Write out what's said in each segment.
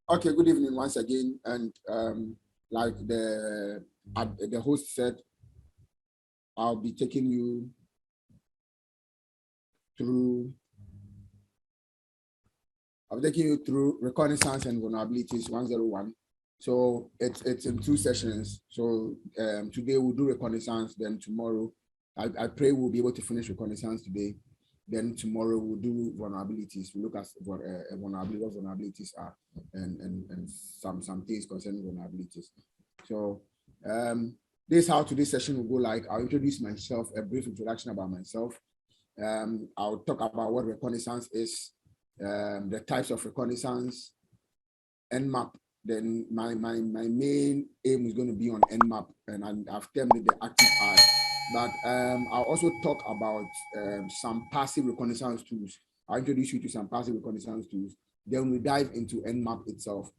Okay, good evening once again. And like the host said, I'll be taking you through Reconnaissance and Vulnerabilities 101. So it's in 2 sessions. So today we'll do Reconnaissance, then tomorrow I pray we'll be able to finish Reconnaissance today. Then tomorrow we'll do vulnerabilities. We look at what vulnerabilities are and some things concerning vulnerabilities. So this is how today's session will go like. I'll introduce myself, a brief introduction about myself. I'll talk about what reconnaissance is, the types of reconnaissance, Nmap. Then my main aim is going to be on Nmap, and I've termed it the active eye. But I'll also talk about some passive reconnaissance tools. I'll introduce you to some passive reconnaissance tools. Then we dive into Nmap itself,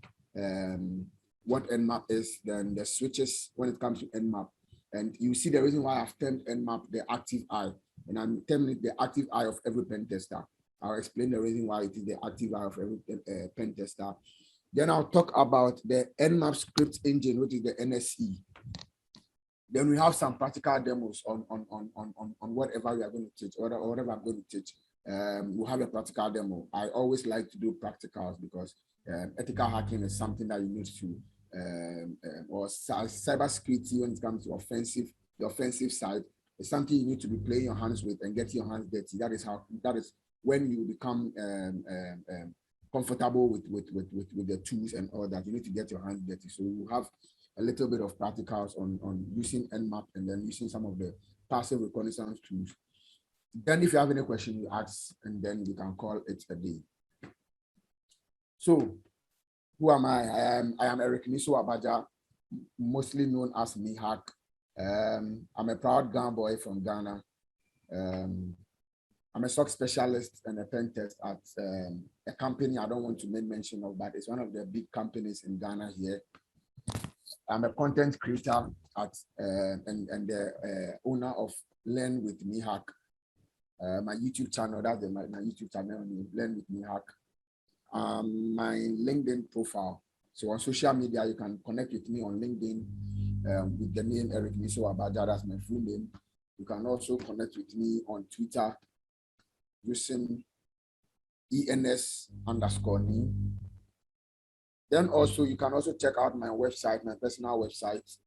what Nmap is, then the switches when it comes to Nmap. And you see the reason why I've termed Nmap the active eye, and I'm terming it the active eye of every pen tester. I'll explain the reason why it is the active eye of every pen tester. Then I'll talk about the Nmap Script Engine, which is the NSE. Then we have some practical demos on whatever we are going to teach, or whatever I'm going to teach. We'll have a practical demo. I always like to do practicals because ethical hacking is something that you need to, or cybersecurity when it comes to the offensive side, is something you need to be playing your hands with and getting your hands dirty. That is when you become comfortable with the tools and all that. You need to get your hands dirty. So we'll have a little bit of practicals on using Nmap and then using some of the passive reconnaissance tools. Then if you have any question, you ask, and then we can call it a day. So who am I? I am Reconnaissance, mostly known as Niihack. I'm a proud Ghana boy from Ghana. I'm a SOC specialist and a pen test at a company I don't want to make mention of, but it's one of the big companies in Ghana here. I'm a content creator at and the owner of Learn with Niihack, my YouTube channel. That's my YouTube channel, Learn with Niihack. My LinkedIn profile. So on social media, you can connect with me on LinkedIn with the name Reconnaissance. That's my full name. You can also connect with me on Twitter using ENS_me. Then also, you can also check out my website, my personal website,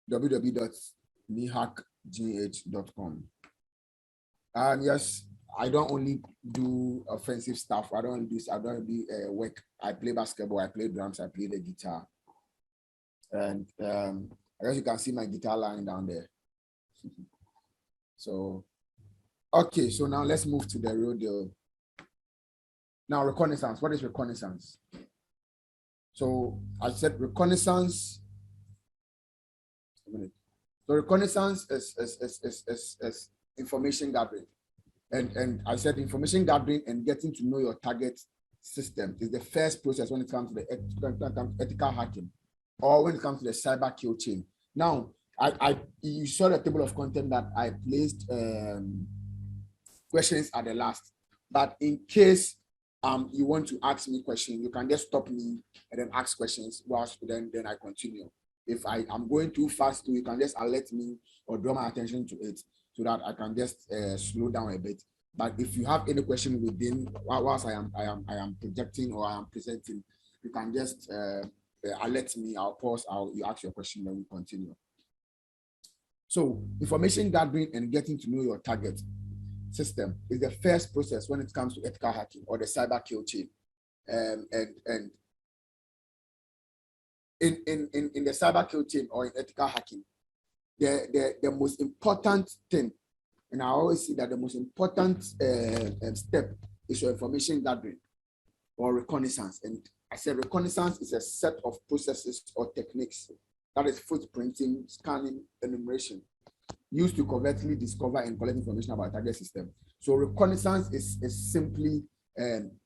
www.niihackgh.com. And yes, I don't only do offensive stuff. I don't do work. I play basketball, I play drums, I play the guitar. And I guess you can see my guitar line down there. So, okay, so now let's move to the real deal. Now, reconnaissance. What is reconnaissance? So I said reconnaissance. So reconnaissance is information gathering, and I said information gathering and getting to know your target system is the first process when it comes to the ethical hacking, or when it comes to the cyber kill chain. Now, you saw the table of content that I placed questions at the last, but in case you want to ask me questions, you can just stop me and then ask questions whilst then I continue. If I'm going too fast, you can just alert me or draw my attention to it so that I can just slow down a bit. But if you have any question within whilst I am projecting or I am presenting, you can just alert me. I'll pause. You ask your question, then we continue. So information gathering and getting to know your target system is the first process when it comes to ethical hacking or the cyber kill chain. And in the cyber kill chain or in ethical hacking, the most important thing, and I always see that the most important step is your information gathering or reconnaissance. And I said reconnaissance is a set of processes or techniques that is footprinting, scanning, enumeration, used to covertly discover and collect information about target system. So reconnaissance is simply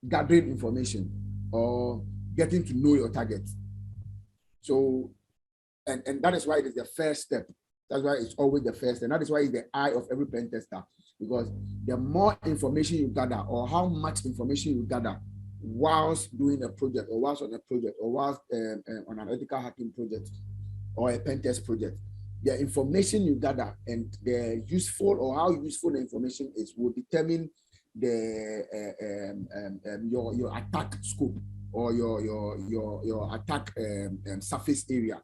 gathering information or getting to know your target. So, and that is why it is the first step. That's why it's always the first, and that is why it's the eye of every pen tester. because the more information you gather, or how much information you gather whilst doing a project, or whilst on a project, or whilst on an ethical hacking project or a pen test project, the information you gather and the useful or how useful the information is will determine the your attack scope, or your attack surface area,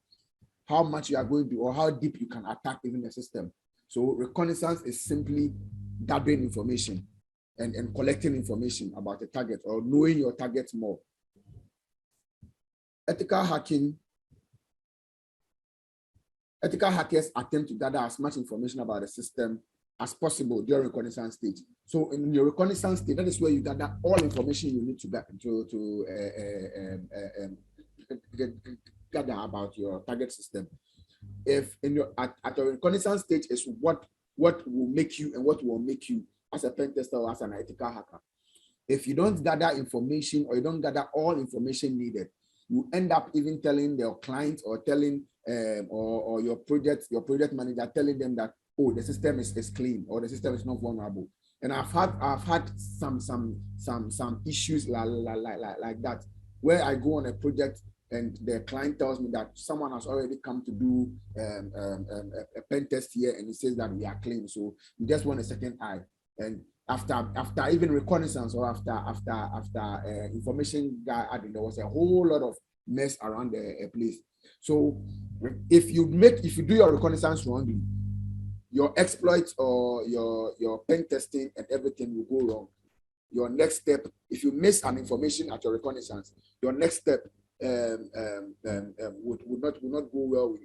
how much you are going to, or how deep you can attack even the system. So reconnaissance is simply gathering information and collecting information about the target, or knowing your target more. Ethical hackers attempt to gather as much information about the system as possible during reconnaissance stage. So in your reconnaissance stage, that is where you gather all information you need to gather about your target system. If in your at your reconnaissance stage is what will make you and what will make you as a pen tester or as an ethical hacker. If you don't gather information, or you don't gather all information needed, you end up even telling your client, or telling or your project manager, telling them that, oh, the system is clean, or the system is not vulnerable. And I've had some issues like that, where I go on a project and the client tells me that someone has already come to do a pen test here, and he says that we are clean, so we just want a second eye. And after even reconnaissance, or after information gathering, there was a whole lot of mess around the place. So if you do your reconnaissance wrongly, your exploits or your pen testing and everything will go wrong. Your next step, if you miss an information at your reconnaissance, your next step would not go well with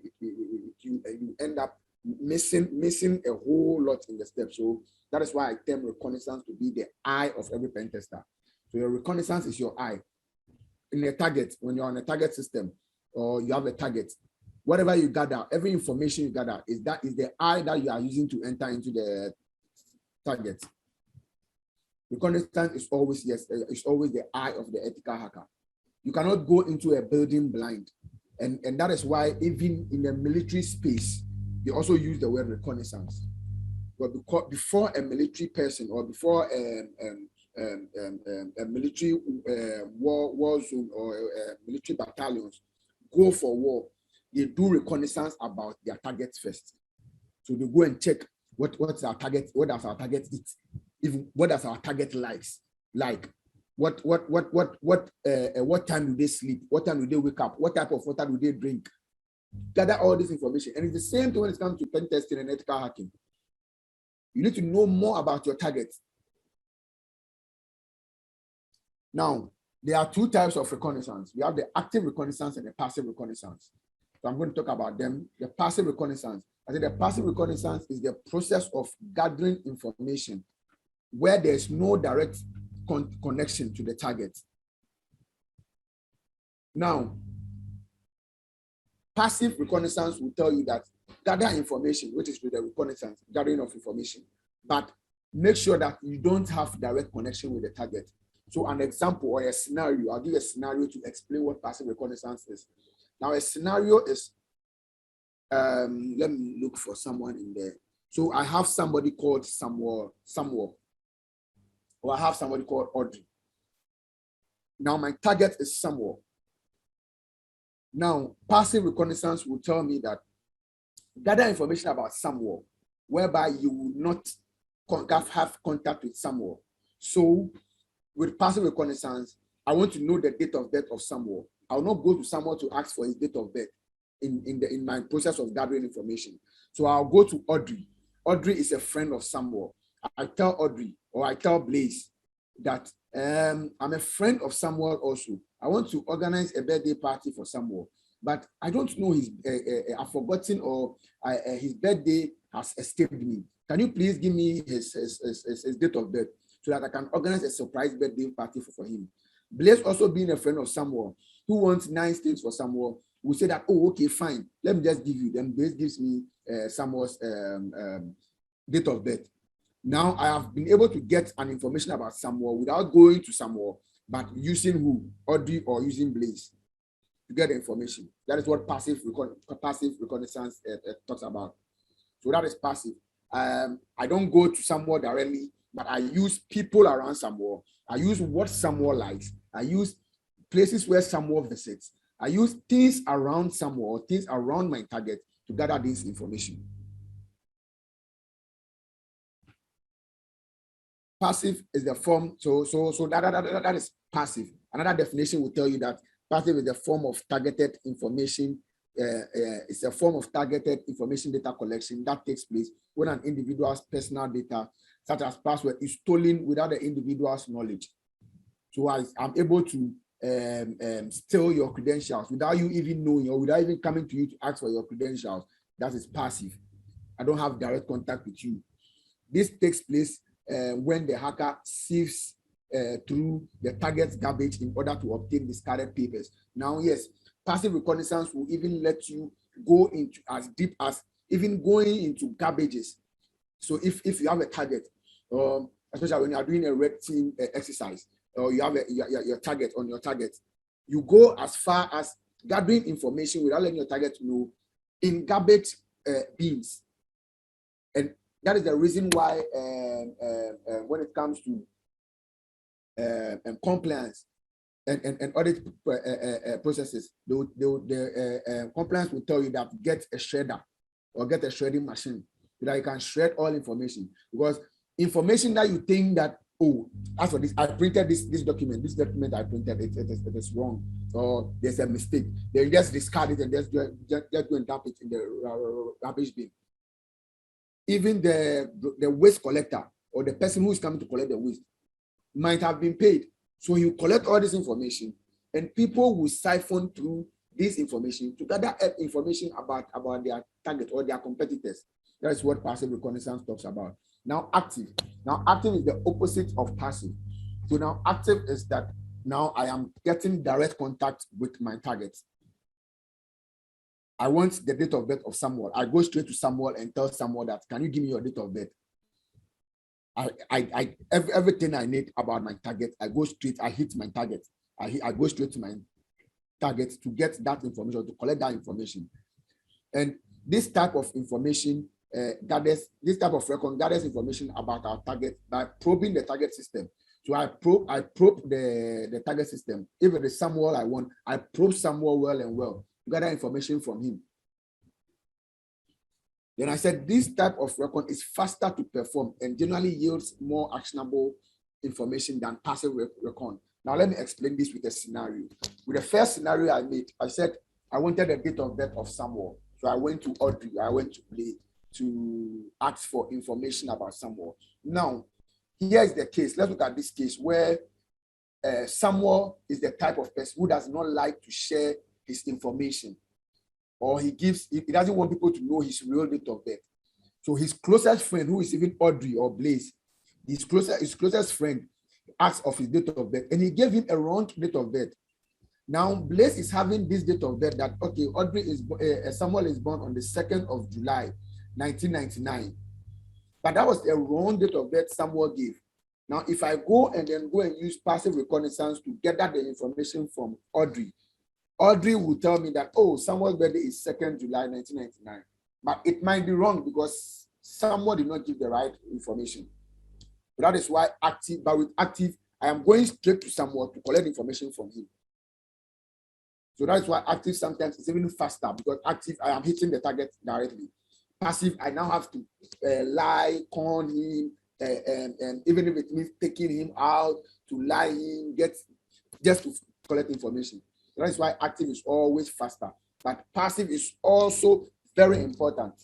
you, and you end up missing a whole lot in the step. So that is why I term reconnaissance to be the eye of every pen tester. So your reconnaissance is your eye. In a target, when you're on a target system, or you have a target, whatever you gather, every information you gather is the eye that you are using to enter into the target. Reconnaissance is always the eye of the ethical hacker. You cannot go into a building blind, and that is why even in the military space, they also use the word reconnaissance. But because before a military person, or before a military war zone, or military battalions go for war, they do reconnaissance about their targets first. So they go and check what's our target, what does our target eat, even what does our target likes, like what time do they sleep, what time do they wake up, what type of water do they drink. Gather all this information. And it's the same thing when it comes to pen testing and ethical hacking. You need to know more about your target. Now, there are two types of reconnaissance. We have the active reconnaissance and the passive reconnaissance. So I'm going to talk about them. The passive reconnaissance. I think the passive reconnaissance is the process of gathering information where there's no direct connection to the target. Now, passive reconnaissance will tell you that gather information, which is with the reconnaissance, gathering of information, but make sure that you don't have direct connection with the target. So an example or a scenario, I'll give a scenario to explain what passive reconnaissance is. Now a scenario is, let me look for someone in there. So I have somebody called Sowah, or I have somebody called Audrey. Now my target is Sowah. Now passive reconnaissance will tell me that gather information about Sowah, whereby you will not have contact with Sowah. So with passive reconnaissance, I want to know the date of birth of Sowah. I will not go to Sowah to ask for his date of birth in my process of gathering information. So I'll go to Audrey. Audrey is a friend of Sowah. I tell Audrey, or I tell Blaze that I'm a friend of Sowah also. I want to organize a birthday party for Sowah, but I don't know his, I've forgotten, or his birthday has escaped me. Can you please give me his date of birth so that I can organize a surprise birthday party for him? Blaze, also being a friend of Sowah, who wants nice things for Sowah, will say that, oh, okay, fine, let me just give you. Then Blaze gives me Sowah's date of birth. Now I have been able to get an information about Sowah without going to Sowah, but using who? Audrey, or using Blaze to get the information. That is what passive reconnaissance talks about. So that is passive. I don't go to Sowah directly, but I use people around Sowah. I use what Sowah likes. I use places where Sowah visits. I use things around Sowah, things around my target to gather this information. Passive is the form, so that is passive. Another definition will tell you that passive is the form of targeted information. It's a form of targeted information data collection that takes place when an individual's personal data, such as password, is stolen without the individual's knowledge. So I'm able to steal your credentials without you even knowing, or without even coming to you to ask for your credentials. That is passive. I don't have direct contact with you. This takes place when the hacker sieves through the target's garbage in order to obtain discarded papers. Now, yes, passive reconnaissance will even let you go into as deep as even going into garbages. So if you have a target, especially when you are doing a red team exercise, or you have your target on your target, you go as far as gathering information without letting your target know in garbage bins. And that is the reason why when it comes to compliance and audit processes, the compliance will tell you that get a shredder or get a shredding machine so that you can shred all information. Because information that you think that, oh, as for this, I printed this document I printed, it is wrong, or there's a mistake, they just discard it and just go and dump it in the rubbish bin. Even the waste collector or the person who is coming to collect the waste might have been paid. So you collect all this information, and people will siphon through this information to gather information about their target or their competitors. That is what passive reconnaissance talks about. Now, active. Now, active is the opposite of passive. So now active is that now I am getting direct contact with my targets. I want the date of birth of someone. I go straight to someone and tell someone that, can you give me your date of birth? Everything I need about my target, I go straight, I hit my target. I go straight to my target to get that information, to collect that information. And this type of information this type of record gathers information about our target by probing the target system. So I probe the target system. If it is someone I want, I probe someone well and well to gather information from him. Then I said this type of record is faster to perform and generally yields more actionable information than passive record. Now let me explain this with a scenario. With the first scenario I made, I said I wanted the date of birth of someone. So I went to Audrey, I went to Blade to ask for information about someone. Now, here is the case. Let's look at this case where someone is the type of person who does not like to share his information, or he doesn't want people to know his real date of birth. So his closest friend, who is even Audrey or Blaze, his closest friend asked of his date of birth, and he gave him a wrong date of birth. Now, Blaze is having this date of birth that, okay, Audrey is Samuel is born on the 2nd of July, 1999. But that was a wrong date of birth Samuel gave. Now, if I go and use passive reconnaissance to gather the information from Audrey, Audrey will tell me that, oh, Samuel's birthday is 2nd July, 1999. But it might be wrong because Samuel did not give the right information. But that is why with active, I am going straight to Samuel to collect information from him. So that's why active sometimes is even faster, because active, I am hitting the target directly. Passive, I now have to lie, con him, and even if it means taking him out to lie him, just to collect information. So that's why active is always faster, but passive is also very important.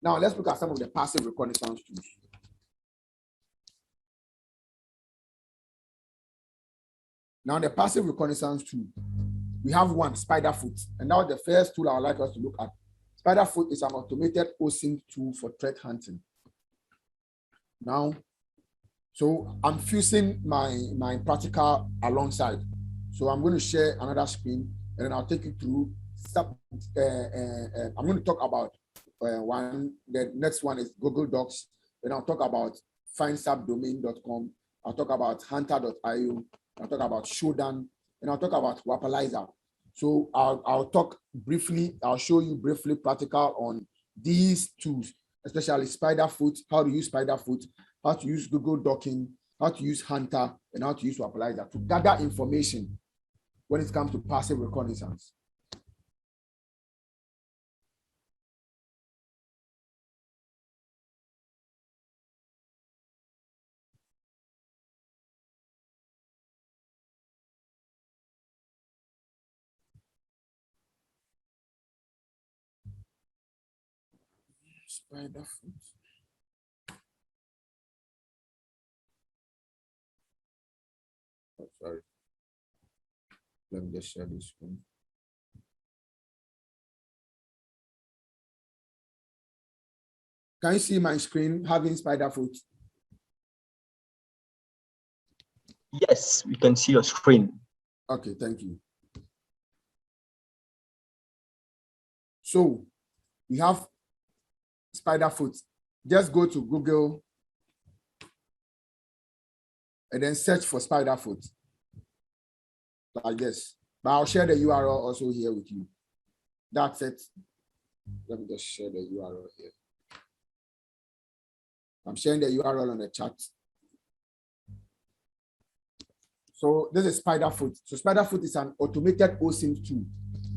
Now let's look at some of the passive reconnaissance tools. Now the passive reconnaissance tool, we have one, Spiderfoot, and now the first tool I would like us to look at. Spiderfoot is an automated OSINT tool for threat hunting. Now, so I'm fusing my practical alongside. So I'm going to share another screen, and then I'll take you through. I'm going to talk about one. The next one is Google Docs. Then I'll talk about findsubdomain.com. I'll talk about hunter.io. I'll talk about Shodan, and I'll talk about Appalachia. So I'll talk briefly, I'll show you briefly practical on these tools, especially Spiderfoot, how to use Spiderfoot, how to use Google Docking, how to use Hunter, and how to use Appalachia to gather information when it comes to passive reconnaissance. Spiderfoot. Oh, sorry. Let me just share this screen. Can you see my screen having Spiderfoot? Yes, we can see your screen. Okay, thank you. So we have Spiderfoot. Just go to Google and then search for Spiderfoot like this. But I'll share the URL also here with you. That's it. Let me just share the URL here. I'm sharing the URL on the chat. So this is Spiderfoot. So Spiderfoot is an automated OSINT tool.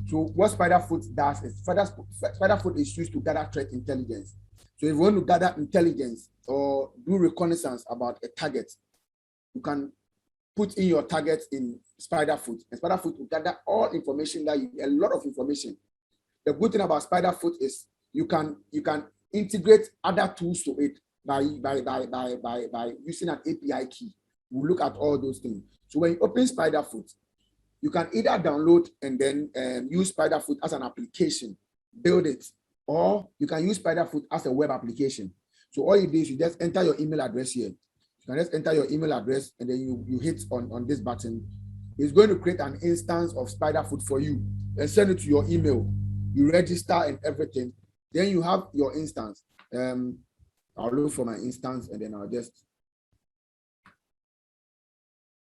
So what Spiderfoot does is Spiderfoot is used to gather threat intelligence. So if you want to gather intelligence or do reconnaissance about a target, you can put in your target in Spiderfoot, and Spiderfoot will gather all information that a lot of information. The good thing about Spiderfoot is you can integrate other tools to it by using an API key. We'll look at all those things. So when you open Spiderfoot, you can either download and then use Spiderfoot as an application, build it, or you can use Spiderfoot as a web application. So all you do is you just enter your email address here. You can just enter your email address and then you hit on this button. It's going to create an instance of Spiderfoot for you and send it to your email. You register and everything. Then you have your instance. I'll look for my instance and then I'll just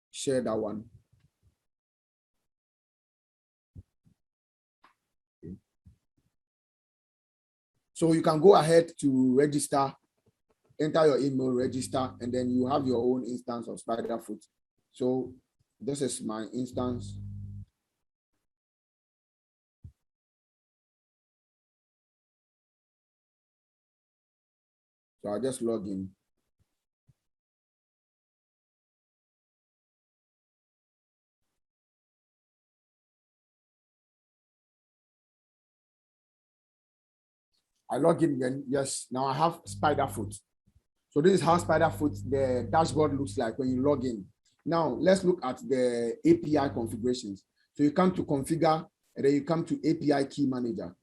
share that one. Okay. So you can go ahead to register, enter your email, register, and then you have your own instance of Spiderfoot. So this is my instance. So I'll just log in. I log in again. Yes, now I have Spiderfoot. So this is how Spiderfoot, the dashboard looks like when you log in. Now let's look at the API configurations. So you come to configure and then you come to API key manager.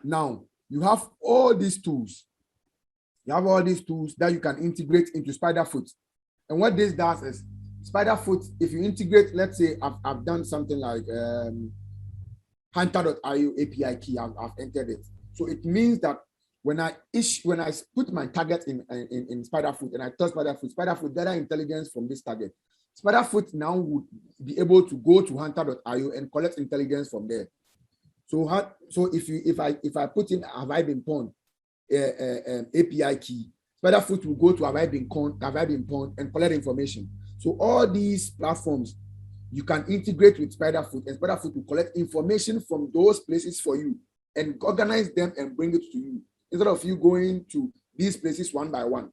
Now you have all these tools. You have all these tools that you can integrate into Spiderfoot. And what this does is Spiderfoot, if you integrate, let's say I've done something like Hunter.io API key, I've entered it. So it means that when I put my target in Spiderfoot and I tell Spiderfoot gather intelligence from this target. Spiderfoot now would be able to go to Hunter.io and collect intelligence from there. So if I put in have I been pawned API key, Spiderfoot will go to have I been pawned and collect information. So all these platforms you can integrate with Spiderfoot, and Spiderfoot will collect information from those places for you and organize them and bring it to you instead of you going to these places one by one.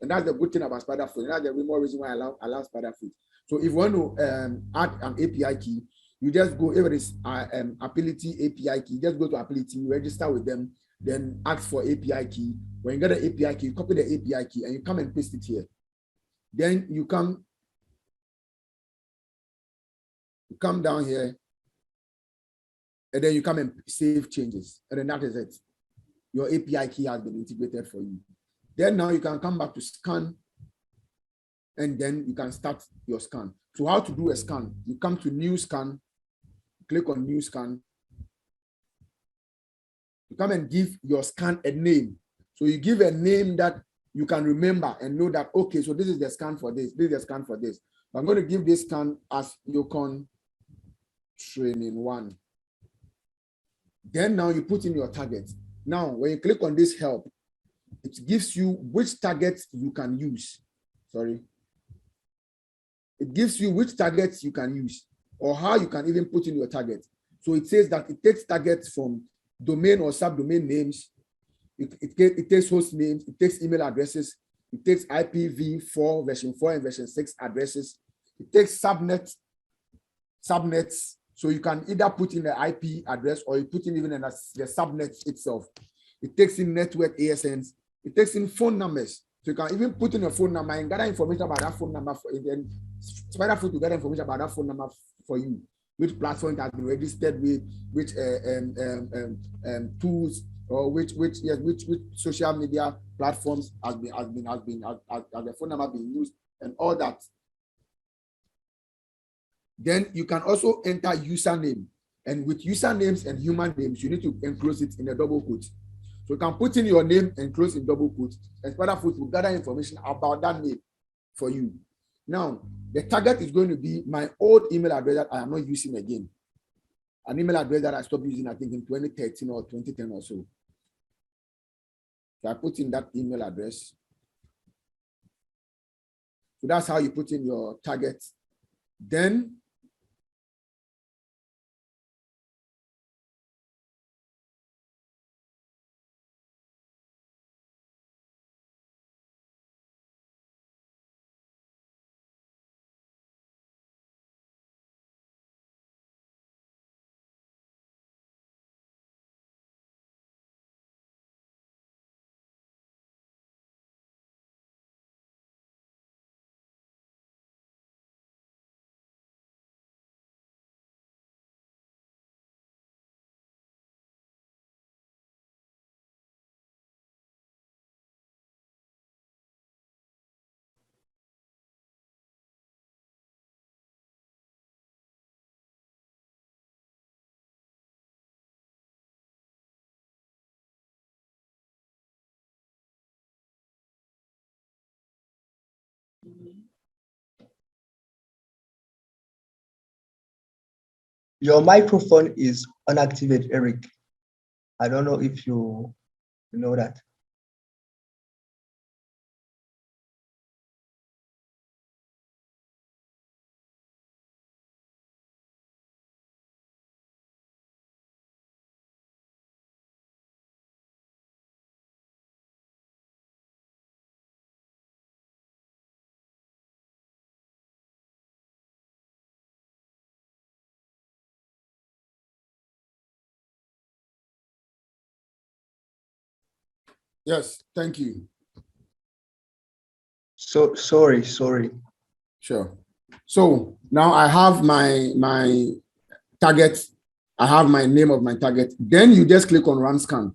And that's the good thing about Spiderfoot. And that's the more reason why I allow Spiderfoot. So if you want to add an API key, you just go, if it is Ability API key, just go to Ability, register with them, then ask for API key. When you get the API key, copy the API key and you come and paste it here. Then you come down here and then you come and save changes. And then that is it. Your API key has been integrated for you. Then now you can come back to scan and then you can start your scan. So how to do a scan? You come to new scan, click on new scan. You come and give your scan a name. So you give a name that you can remember and know that, okay, so this is the scan for this, this is the scan for this. I'm going to give this scan as EOCON training 1. Then now you put in your target. Now, when you click on this help, it gives you which targets you can use. Sorry. It gives you which targets you can use or how you can even put in your target. So it says that it takes targets from domain or subdomain names. It takes host names. It takes email addresses. It takes IPv4 version 4 and version 6 addresses. It takes subnets. So you can either put in the IP address or you put in even in the subnet itself. It takes in network ASNs. It takes in phone numbers. So you can even put in a phone number and gather information about that phone number. Then Spiderfoot to gather information about that phone number for you. Which platform it has been registered with, which tools or which social media platforms has the phone number being used and all that. Then you can also enter username, and with usernames and human names, you need to enclose it in a double quote. So you can put in your name and close in double quote, and Spiderfoot will gather information about that name for you. Now, the target is going to be my old email address that I am not using again. An email address that I stopped using, I think, in 2013 or 2010 or so. So I put in that email address. So that's how you put in your target. Then Your microphone is unactivated, Eric. I don't know if you know that. yes, thank you. So sorry. Sure. So now I have my target. I have my name of my target. Then you just click on run scan.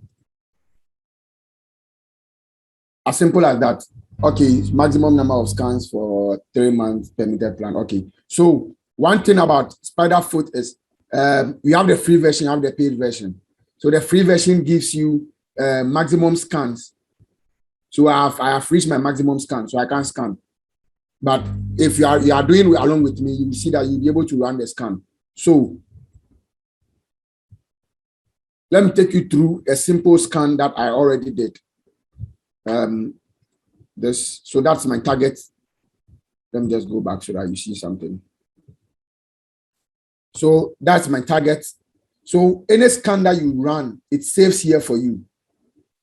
As simple as that. Okay, maximum number of scans for 3 months permitted plan. Okay. So one thing about Spiderfoot is we have the free version, you have the paid version. So the free version gives you maximum scans. So I have reached my maximum scan, so I can scan. But if you are doing along with me, you will see that you'll be able to run the scan. So let me take you through a simple scan that I already did. So that's my target. Let me just go back so that you see something. So that's my target. So any scan that you run, it saves here for you.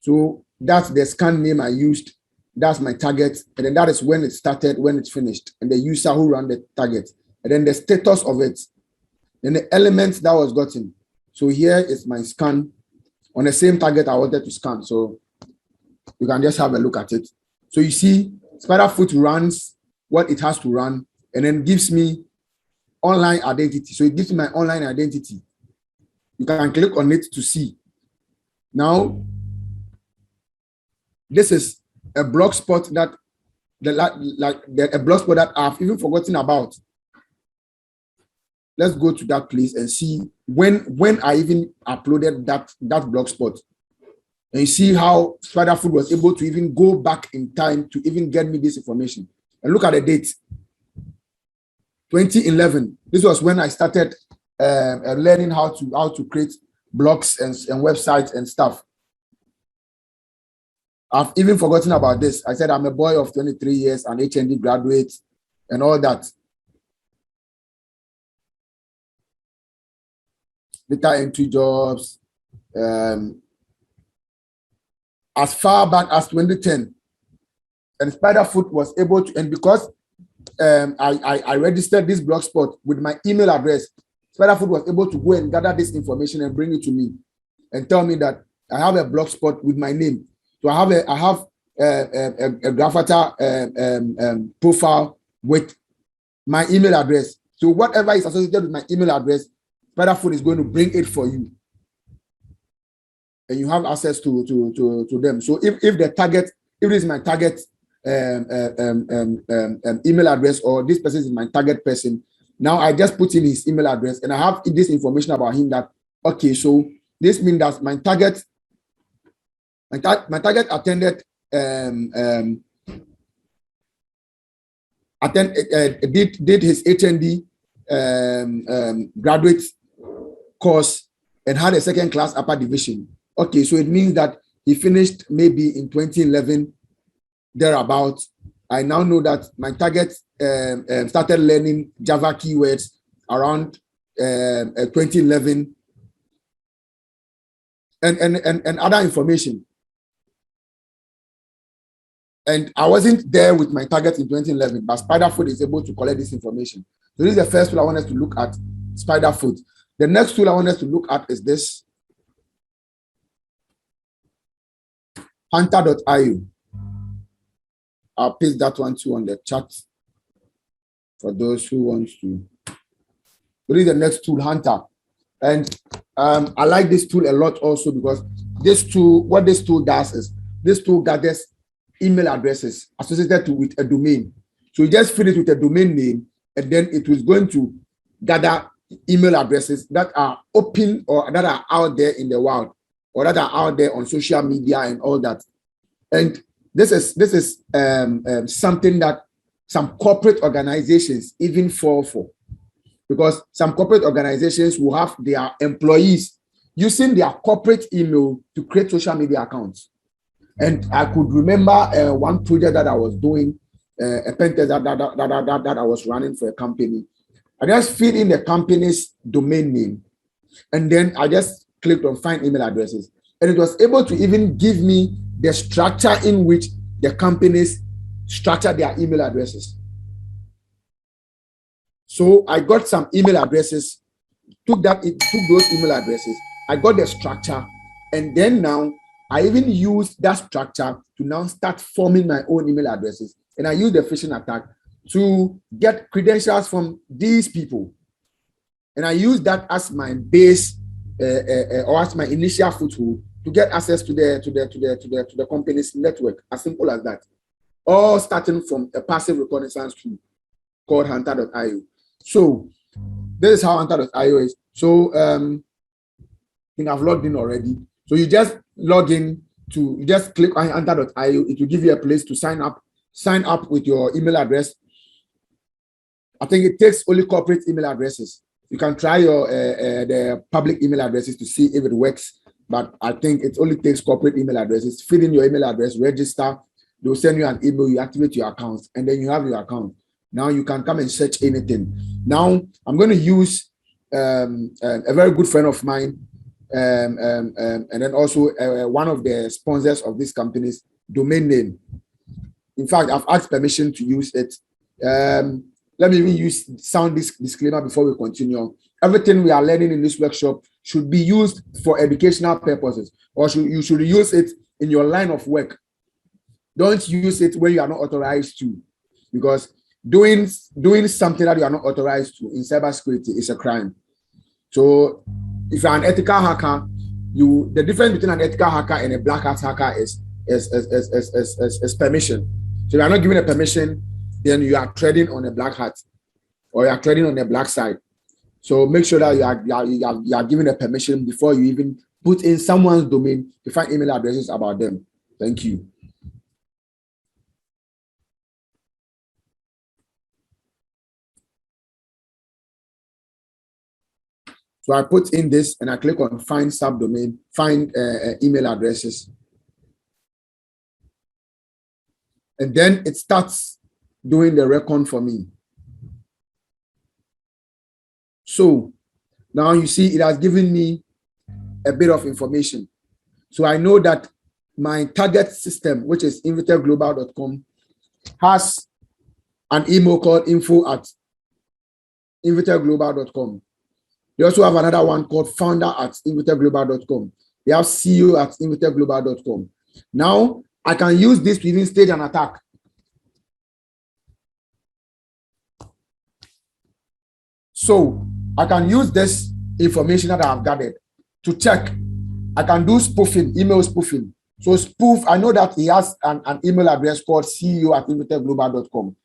So that's the scan name I used. That's my target. And then that is when it started, when it's finished, and the user who ran the target. And then the status of it, and the elements that was gotten. So here is my scan on the same target I wanted to scan. So you can just have a look at it. So you see, Spiderfoot runs what it has to run and then gives me online identity. So it gives me my online identity. You can click on it to see. Now, this is a blog spot that a blog spot that I've even forgotten about. Let's go to that place and see when I even uploaded that blog spot. And you see how Spiderfoot was able to even go back in time to even get me this information. And look at the date. 2011. This was when I started learning how to create blogs and websites and stuff. I've even forgotten about this. I said I'm a boy of 23 years, an HND graduate, and all that. Data entry jobs. As far back as 2010, and Spiderfoot was able to, and because I registered this blogspot with my email address, Spiderfoot was able to go and gather this information and bring it to me and tell me that I have a blogspot with my name. So I have a Graphata profile with my email address. So whatever is associated with my email address, Spiderfoot is going to bring it for you, and you have access to them. So if the target, if this is my target email address, or this person is my target person, now I just put in his email address and I have this information about him that, okay, so this means that my target attended did his HND graduate course and had a second class upper division. Okay, so it means that he finished maybe in 2011, thereabout. I now know that my target started learning Java keywords around 2011 and other information. And I wasn't there with my target in 2011, but Spiderfoot is able to collect this information. So this is the first tool I want us to look at, Spiderfoot. The next tool I want us to look at is this, Hunter.io. I'll paste that one too on the chat for those who want to. So this is the next tool, Hunter. And I like this tool a lot also because this tool, what this tool does is, this tool gathers email addresses associated with a domain. So you just fill it with a domain name, and then it was going to gather email addresses that are open or that are out there in the world, or that are out there on social media and all that. And this is something that some corporate organizations even fall for, because some corporate organizations will have their employees using their corporate email to create social media accounts. And I could remember one project that I was doing, a pentest that I was running for a company. I just filled in the company's domain name, and then I just clicked on find email addresses, and it was able to even give me the structure in which the companies structure their email addresses. So I got some email addresses, took those email addresses, I got the structure, and then now I even used that structure to now start forming my own email addresses. And I used the phishing attack to get credentials from these people. And I used that as my base or as my initial foothold to get access to the company's network. As simple as that. All starting from a passive reconnaissance tool called Hunter.io. So this is how Hunter.io is. So I think I've logged in already. So you just log in you just click on Hunter.io. It will give you a place to sign up with your email address. I think it takes only corporate email addresses. You can try the public email addresses to see if it works, but I think it only takes corporate email addresses. Fill in your email address, register. They'll send you an email, you activate your account, and then you have your account. Now you can come and search anything. Now I'm going to use a very good friend of mine, and then also one of the sponsors of this company's domain name. In fact, I've asked permission to use it. Let me even sound this disclaimer before we continue. Everything we are learning in this workshop should be used for educational purposes, or you should use it in your line of work. Don't use it when you are not authorized to, because doing something that you are not authorized to in cybersecurity is a crime. So if you're an ethical hacker, the difference between an ethical hacker and a black hat hacker is permission. So if you are not given a permission, then you are treading on a black hat, or you are treading on the black side. So make sure that you are given a permission before you even put in someone's domain to find email addresses about them. Thank you. So I put in this and I click on find subdomain, find email addresses. And then it starts doing the recon for me. So now you see it has given me a bit of information. So I know that my target system, which is inviterglobal.com, has an email called info@inviterglobal.com. They also have another one called founder@inviterglobal.com. They have CEO@inviterglobal.com. Now I can use this to even stage an attack. So I can use this information that I have gathered to check. I can do spoofing, email spoofing. So spoof, I know that he has an email address called CEO@inviterglobal.com.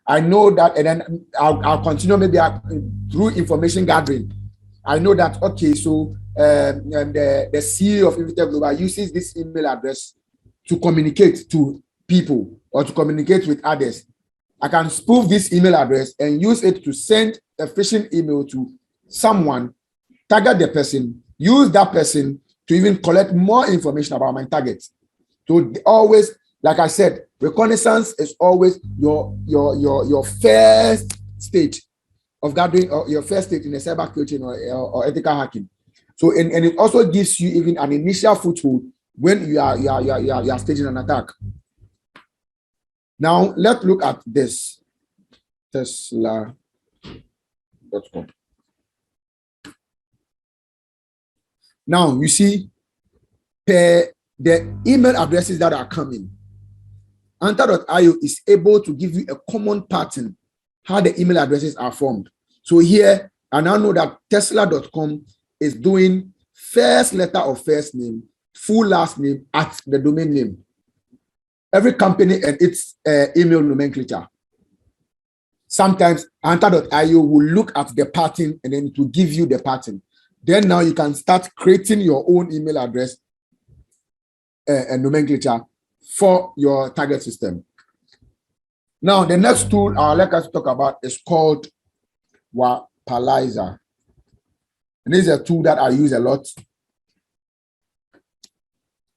I know that, and then I'll continue maybe through information gathering. I know that, okay, so the CEO of Inviter Global uses this email address to communicate to people or to communicate with others. I can spoof this email address and use it to send a phishing email to someone, target the person, use that person to even collect more information about my target. So always, like I said, reconnaissance is always your first stage of gathering, or your first stage in a cyber coaching or ethical hacking. So and it also gives you even an initial foothold when you are staging an attack. Now let's look at this Tesla.com. Now you see the email addresses that are coming. Anta.io is able to give you a common pattern how the email addresses are formed. So here, I now know that Tesla.com is doing first letter of first name, full last name at the domain name. Every company and its email nomenclature. Sometimes Anta.io will look at the pattern and then it will give you the pattern. Then now you can start creating your own email address and nomenclature for your target system. Now, the next tool I'd like us to talk about is called Appalachia. And this is a tool that I use a lot.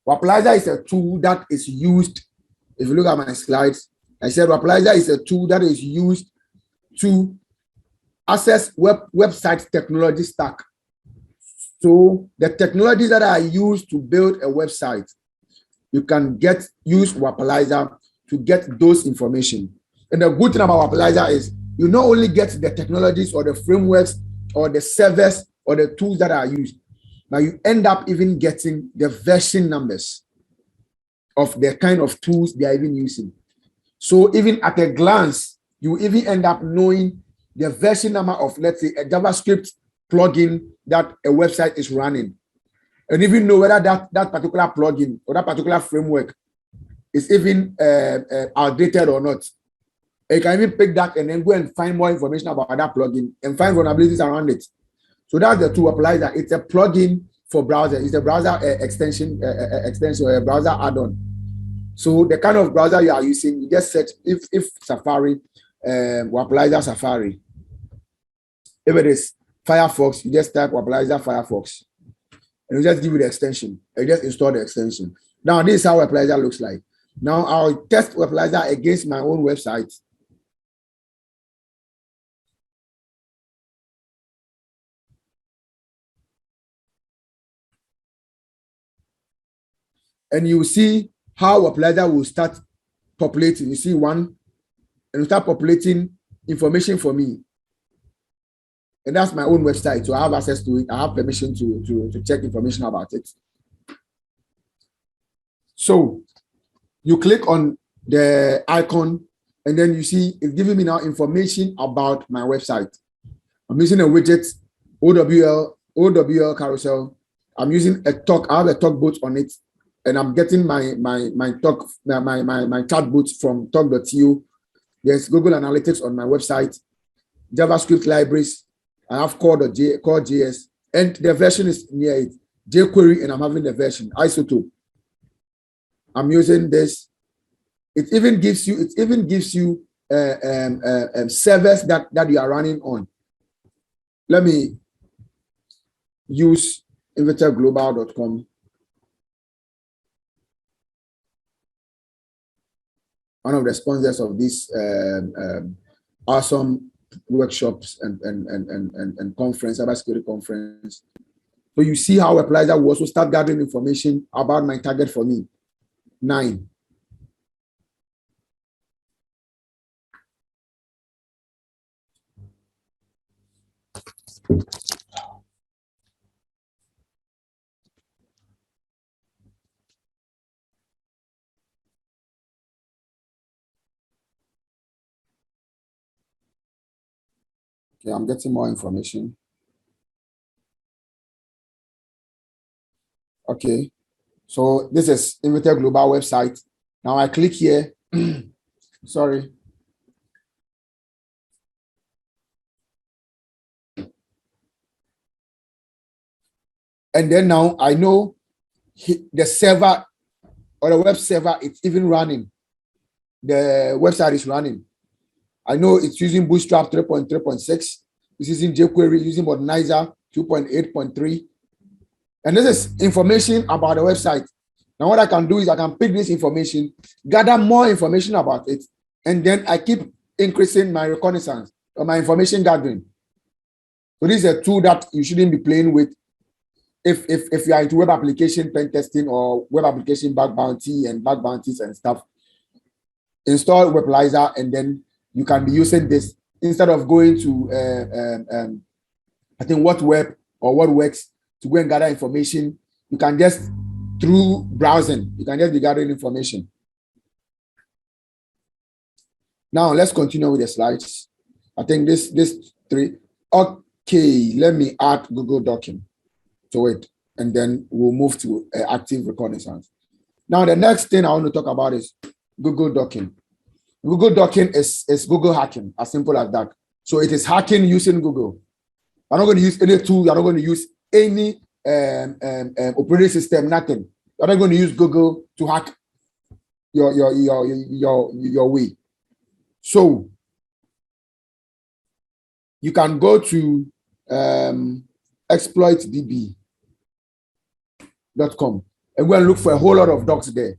Appalachia is a tool that is used, if you look at my slides, I said Appalachia is a tool that is used to access website technology stack. So the technologies that are used to build a website, you can use Appalachia to get those information. And the good thing about Appalachia is you not only get the technologies or the frameworks or the servers or the tools that are used, but you end up even getting the version numbers of the kind of tools they are even using. So even at a glance, you even end up knowing the version number of, let's say, a JavaScript plugin that a website is running. And even know whether that particular plugin or that particular framework is even outdated or not. You can even pick that and then go and find more information about that plugin and find vulnerabilities around it. So that's the tool Appalachia. It's a plugin for browser. It's a browser extension or a browser add-on. So the kind of browser you are using, you just search if Safari, Appalachia Safari. If it is Firefox, you just type Appalachia Firefox. And you just give you the extension. You just install the extension. Now, this is how Appalachia looks like. Now, I'll test Appalachia against my own website. And you see how Appalachia will start populating. You see one, and start populating information for me. And that's my own website. So I have access to it. I have permission to check information about it. So you click on the icon, and then you see it's giving me now information about my website. I'm using a widget, OWL carousel. I'm using a talk. I have a talk bot on it, and I'm getting my chat bots from talk.io. There's Google Analytics on my website, JavaScript libraries. I have core.js, and the version is near it, jQuery, and I'm having the version isotope. I'm using this. It even gives you servers that you are running on. Let me use inviterglobal.com. One of the sponsors of this awesome workshops and conference, cybersecurity conference. So you see how Appalachia will also start gathering information about my target for me. 9. Okay, I'm getting more information. Okay, so this is Inviter Global website. Now I click here. Sorry. And then now I know the server or the web server, it's even running. The website is running. I know it's using Bootstrap 3.3.6. It's using jQuery, using Modernizer 2.8.3. And this is information about the website. Now what I can do is I can pick this information, gather more information about it, and then I keep increasing my reconnaissance or my information gathering. So this is a tool that you shouldn't be playing with if you are into web application pen testing or web application bug bounty and bug bounties and stuff. Install Appalachia and then you can be using this instead of going to I think what web or what works to go and gather information. You can just through browsing, you can just be gathering information. Now let's continue with the slides. I think this 3. Okay, let me add Google Docking to it, and then we'll move to active reconnaissance. Now the next thing I want to talk about is Google Docking. Google Docking is Google hacking, as simple as that. So it is hacking using Google. I'm not going to use any tool. You're not going to use any operating system. Nothing. You're not going to use Google to hack your way. So you can go to exploitdb.com and go and look for a whole lot of docs there.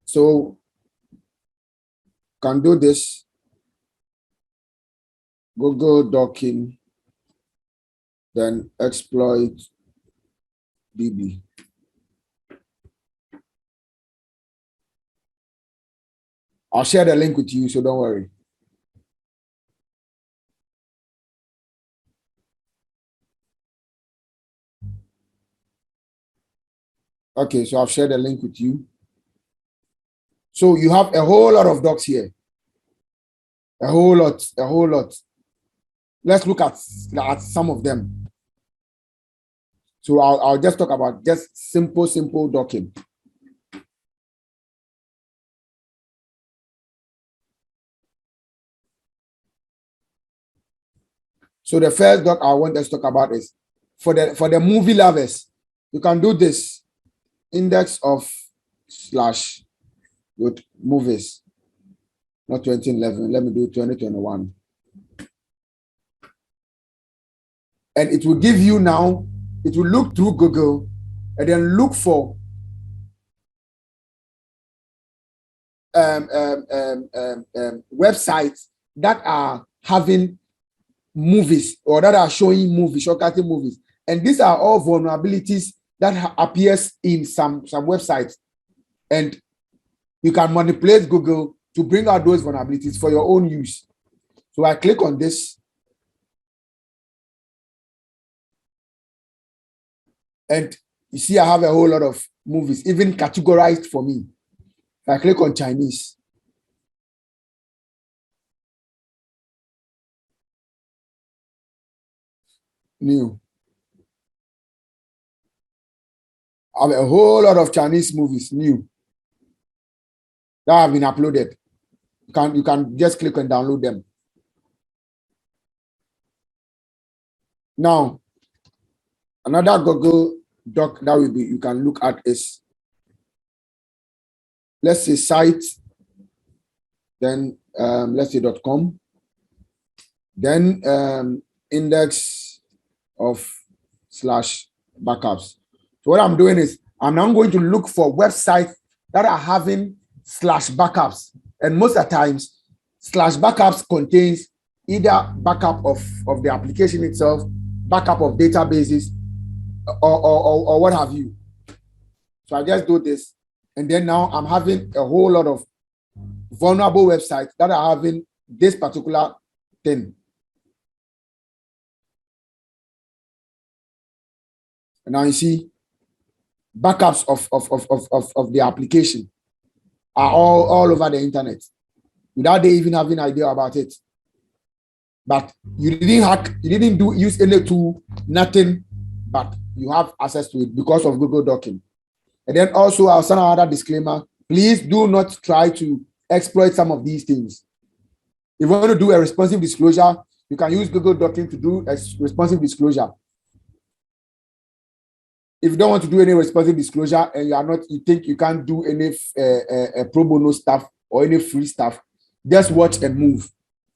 So can do this. Google Docking, then exploit DB. I'll share the link with you, so don't worry. Okay, so I've shared the link with you. So you have a whole lot of docs here. A whole lot. Let's look at some of them. So I'll just talk about just simple docking. So the first doc I want us to talk about is for the movie lovers. You can do this index of slash with movies, not 2011. Let me do 2021. And it will give you now, it will look through Google and then look for websites that are having movies or that are showing movies, shortcutting movies. And these are all vulnerabilities that appears in some websites. And you can manipulate Google to bring out those vulnerabilities for your own use. So I click on this. And you see, I have a whole lot of movies, even categorized for me. If I click on Chinese. New. I have a whole lot of Chinese movies, new, that have been uploaded. You can just click and download them. Now, Another Google Doc that will be you can look at is, let's say, site, then let's say .com, then index of /backups. So what I'm doing is I'm now going to look for websites that are having /backups, and most of the times /backups contains either backup of the application itself, backup of databases, or what have you. So I just do this, and then now I'm having a whole lot of vulnerable websites that are having this particular thing. And now you see backups of the application are all over the internet without they even having an idea about it. But you didn't hack, you didn't use any tool, nothing, but you have access to it because of Google Docking. And then also I'll send another disclaimer. Please do not try to exploit some of these things. If you want to do a responsive disclosure, you can use Google Docking to do a responsive disclosure. If you don't want to do any responsive disclosure and you think you can't do any pro bono stuff or any free stuff, just watch and move.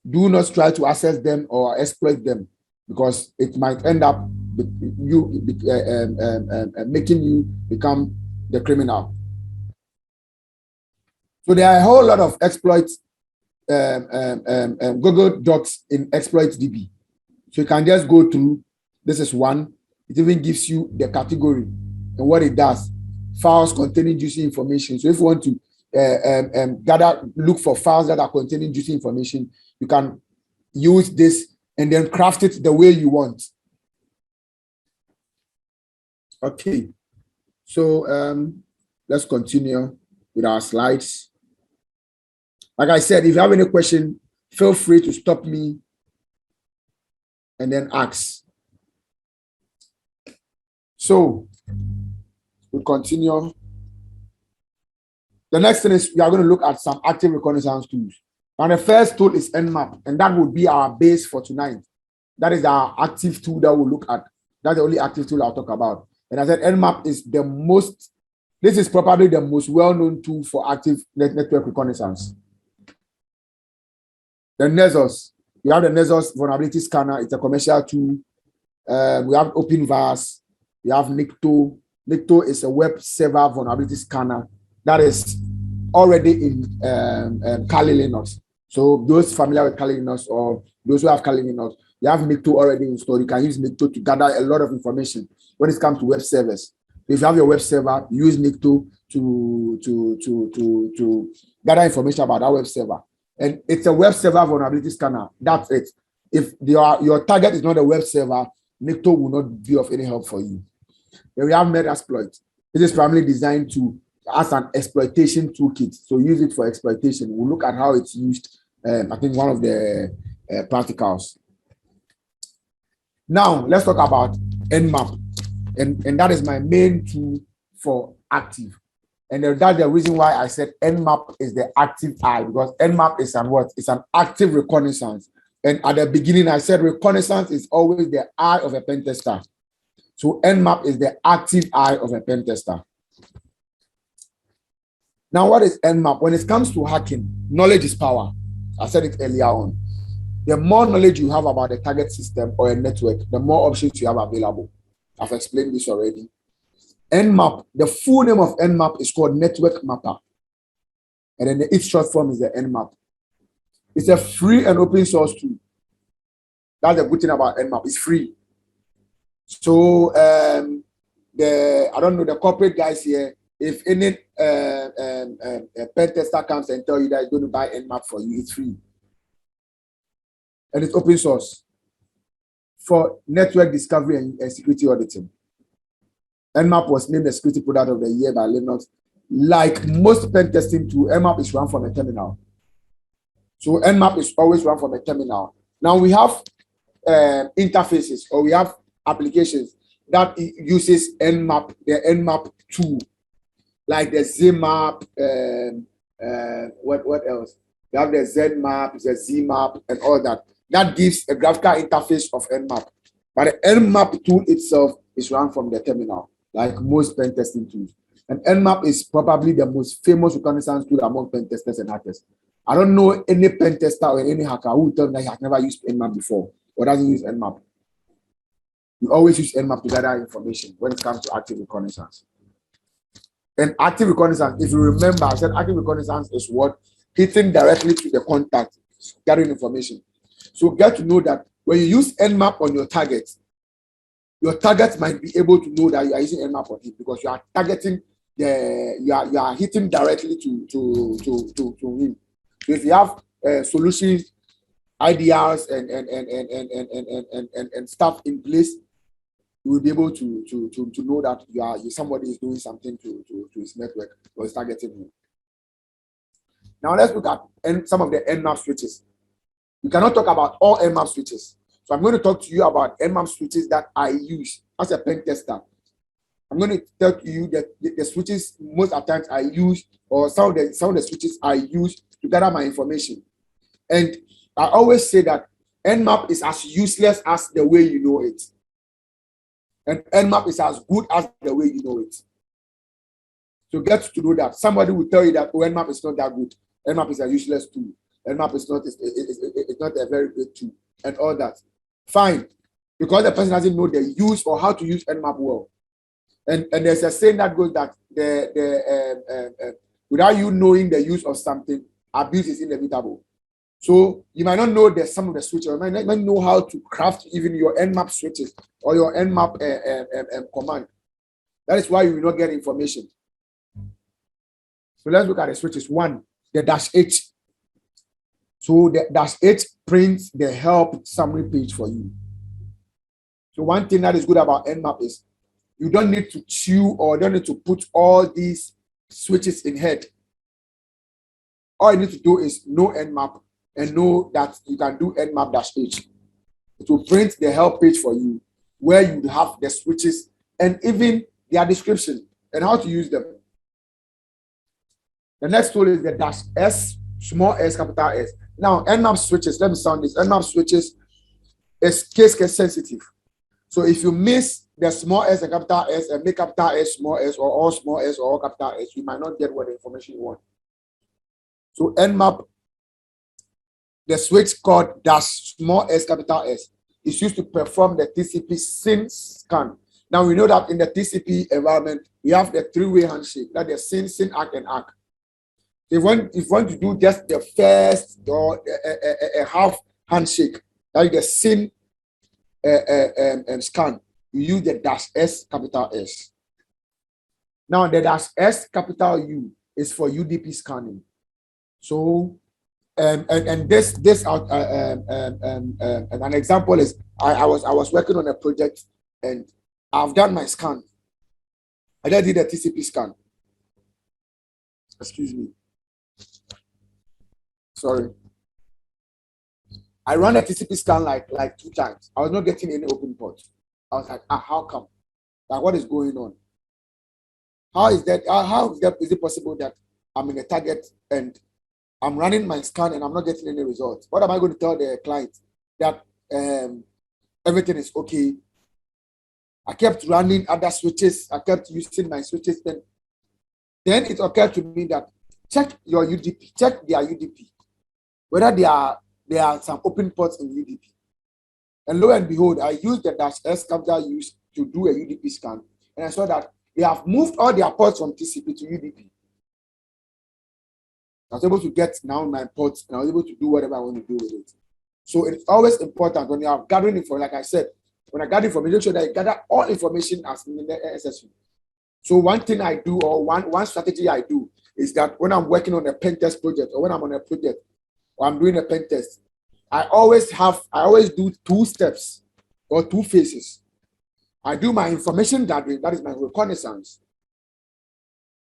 Do not try to access them or exploit them, because it might end up making you become the criminal. So there are a whole lot of exploits, Google Docs in exploit DB. So you can just go through. This is one. It even gives you the category and what it does. Files containing juicy information. So if you want to look for files that are containing juicy information, you can use this and then craft it the way you want. Okay. So let's continue with our slides. Like I said, if you have any question, feel free to stop me and then ask. So we continue. The next thing is we are going to look at some active reconnaissance tools. And the first tool is Nmap, and that will be our base for tonight. That is our active tool that we'll look at. That's the only active tool I'll talk about. And I said Nmap is this is probably the most well-known tool for active network reconnaissance. The NSA, we have the NSA vulnerability scanner. It's a commercial tool. We have OpenVAS. We have Nikto. Nikto is a web server vulnerability scanner that is already in Kali Linux. So those familiar with Kali Linux or those who have Kali Linux, you have Nikto already installed. You can use Nikto to gather a lot of information when it comes to web servers. If you have your web server, use Nikto to gather information about that web server. And it's a web server vulnerability scanner. That's it. If your target is not a web server, Nikto will not be of any help for you. Then we have Metasploit. It is primarily designed as an exploitation toolkit. So use it for exploitation. We'll look at how it's used. I think one of the practicals. Now let's talk about Nmap, and that is my main tool for active. And that's the reason why I said Nmap is the active eye, because Nmap is It's an active reconnaissance. And at the beginning, I said reconnaissance is always the eye of a pen tester. So Nmap is the active eye of a pen tester. Now, what is Nmap? When it comes to hacking, knowledge is power. I said it earlier on. The more knowledge you have about a target system or a network, the more options you have available. I've explained this already. Nmap, the full name of Nmap is called Network Mapper. And then its short form is the Nmap. It's a free and open source tool. That's the good thing about Nmap. It's free. So the corporate guys here, if any pen tester comes and tell you that he's going to buy Nmap for you, it's free. And it's open source for network discovery and security auditing. Nmap was named the security product of the year by Linux. Like most pen testing tools, Nmap is run from a terminal. So Nmap is always run from a terminal. Now we have interfaces, or we have applications that uses Nmap, the Nmap tool, like the Zmap, what else? We have the Zmap, the Zmap, and all that. That gives a graphical interface of Nmap. But the Nmap tool itself is run from the terminal, like most pen testing tools. And Nmap is probably the most famous reconnaissance tool among pen testers and hackers. I don't know any pen tester or any hacker who will tell me that he has never used Nmap before or doesn't use Nmap. We always use Nmap to gather information when it comes to active reconnaissance. And active reconnaissance, if you remember, I said active reconnaissance is what? Hitting directly to the contact, gathering information. So get to know that when you use Nmap on your target might be able to know that you are using Nmap on it because you are targeting you are hitting directly to him. So if you have solutions, IDRs and stuff in place, you will be able to know that somebody is doing something to his network or is targeting him. Now let's look at some of the Nmap switches. We cannot talk about all Nmap switches. So I'm going to talk to you about Nmap switches that I use as a pen tester. I'm going to tell you that the switches most of the times I use, or some of the switches I use to gather my information. And I always say that Nmap is as useless as the way you know it. And Nmap is as good as the way you know it. So get to know that. Somebody will tell you that Nmap is not that good. Nmap is a useless tool. Nmap is not a very good tool and all that. Fine. Because the person doesn't know the use or how to use Nmap well. And there's a saying that goes that without you knowing the use of something, abuse is inevitable. So you might not know some of the switches. You might not know how to craft even your Nmap switches or your Nmap command. That is why you will not get information. So let's look at the switches. One, the -H. So the -H prints the help summary page for you. So one thing that is good about Nmap is you don't need to chew or don't need to put all these switches in head. All you need to do is know Nmap and know that you can do Nmap -H. It will print the help page for you where you have the switches and even their description and how to use them. The next tool is the -S, small s, capital S. Now, Nmap switches, let me sound this. Nmap switches is case sensitive. So if you miss the small s and capital S and make capital S small s or all small s or all capital S, you might not get what the information you want. So Nmap, the switch called small s capital S is used to perform the TCP SYN scan. Now we know that in the TCP environment, we have the three-way handshake, that the SYN, ACK, and ACK. If you want to do just the first or a half handshake, like the SYN scan, you use the -S capital S. Now the -S capital U is for UDP scanning. So and this an example is I was working on a project and I've done my scan. I just did a TCP scan. Excuse me. Sorry. I ran a TCP scan like 2 times. I was not getting any open ports. I was like, how come? Like, what is going on? How is that? Is it possible that I'm in a target and I'm running my scan and I'm not getting any results? What am I going to tell the client? That everything is okay. I kept running other switches. I kept using my switches. Then it occurred to me that check your UDP, check their UDP, whether there are some open ports in UDP. And lo and behold, I used the -S capital use to do a UDP scan. And I saw that they have moved all their ports from TCP to UDP. I was able to get now my ports and I was able to do whatever I want to do with it. So it's always important when you are gathering information, like I said, when I gather information, make sure that I gather all information as necessary. So one thing I do, or one strategy I do, is that when I'm working on a pen test project or when I'm on a project or I'm doing a pen test, I always do 2 steps or 2 phases. I do my information gathering, that is my reconnaissance.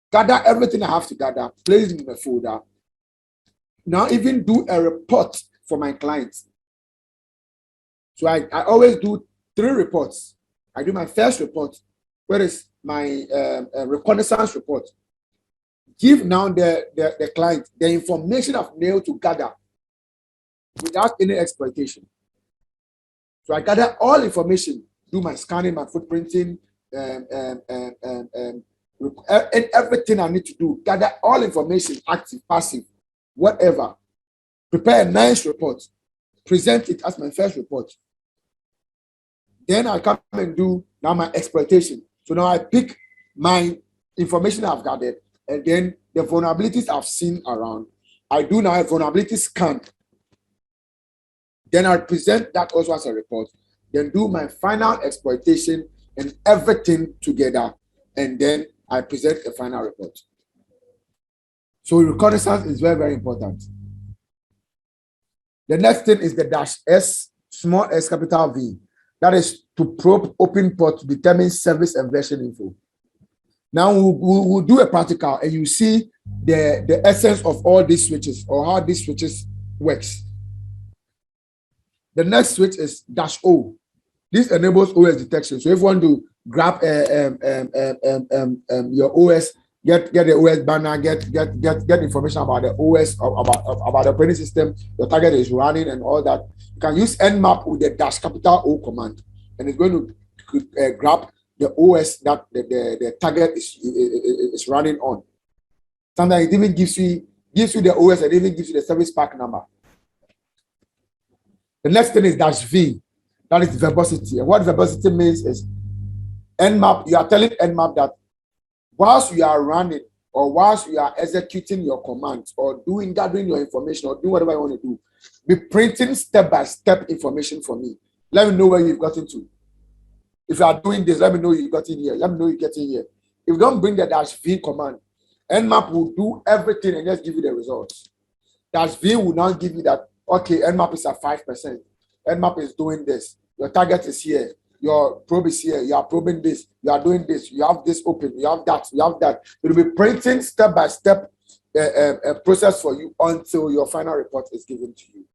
Gather everything I have to gather, place it in a folder. Now even do a report for my clients. So I always do 3 reports. I do my first report, where is my reconnaissance report. Give now the client the information I've been able to gather without any exploitation. So I gather all information do my scanning, my footprinting, and everything I need to do. Gather all information, active, passive, whatever. Prepare a nice report. Present it as my first report. Then I come and do now my exploitation. So now I pick my information I've gathered, and then the vulnerabilities I've seen around. I do now a vulnerability scan. Then I present that also as a report. Then do my final exploitation and everything together. And then I present a final report. So reconnaissance is very, very important. The next thing is the -S, small s, capital V. That is to probe open port to determine service and version info. Now we'll do a practical and you see the essence of all these switches or how these switches works. The next switch is -O. This enables OS detection. So if you want to grab your OS, get the OS banner, get information about the OS, about the operating system your target is running and all that, you can use Nmap with the -O command, and it's going to grab the OS that the target is running on. Sometimes it even gives you the OS and even gives you the service pack number. The next thing is -V. That is verbosity. And what verbosity means is Nmap, you are telling Nmap that whilst you are running or whilst you are executing your commands or gathering your information or doing whatever you want to do, be printing step-by-step information for me. Let me know where you've gotten to. If you are doing this, let me know you got in here. Let me know you get in here. If you don't bring the -V command, Nmap will do everything and just give you the results. -V will now give you that, okay, Nmap is at 5%. Nmap is doing this. Your target is here. Your probe is here. You are probing this. You are doing this. You have this open. You have that. You have that. It will be printing step-by-step process for you until your final report is given to you.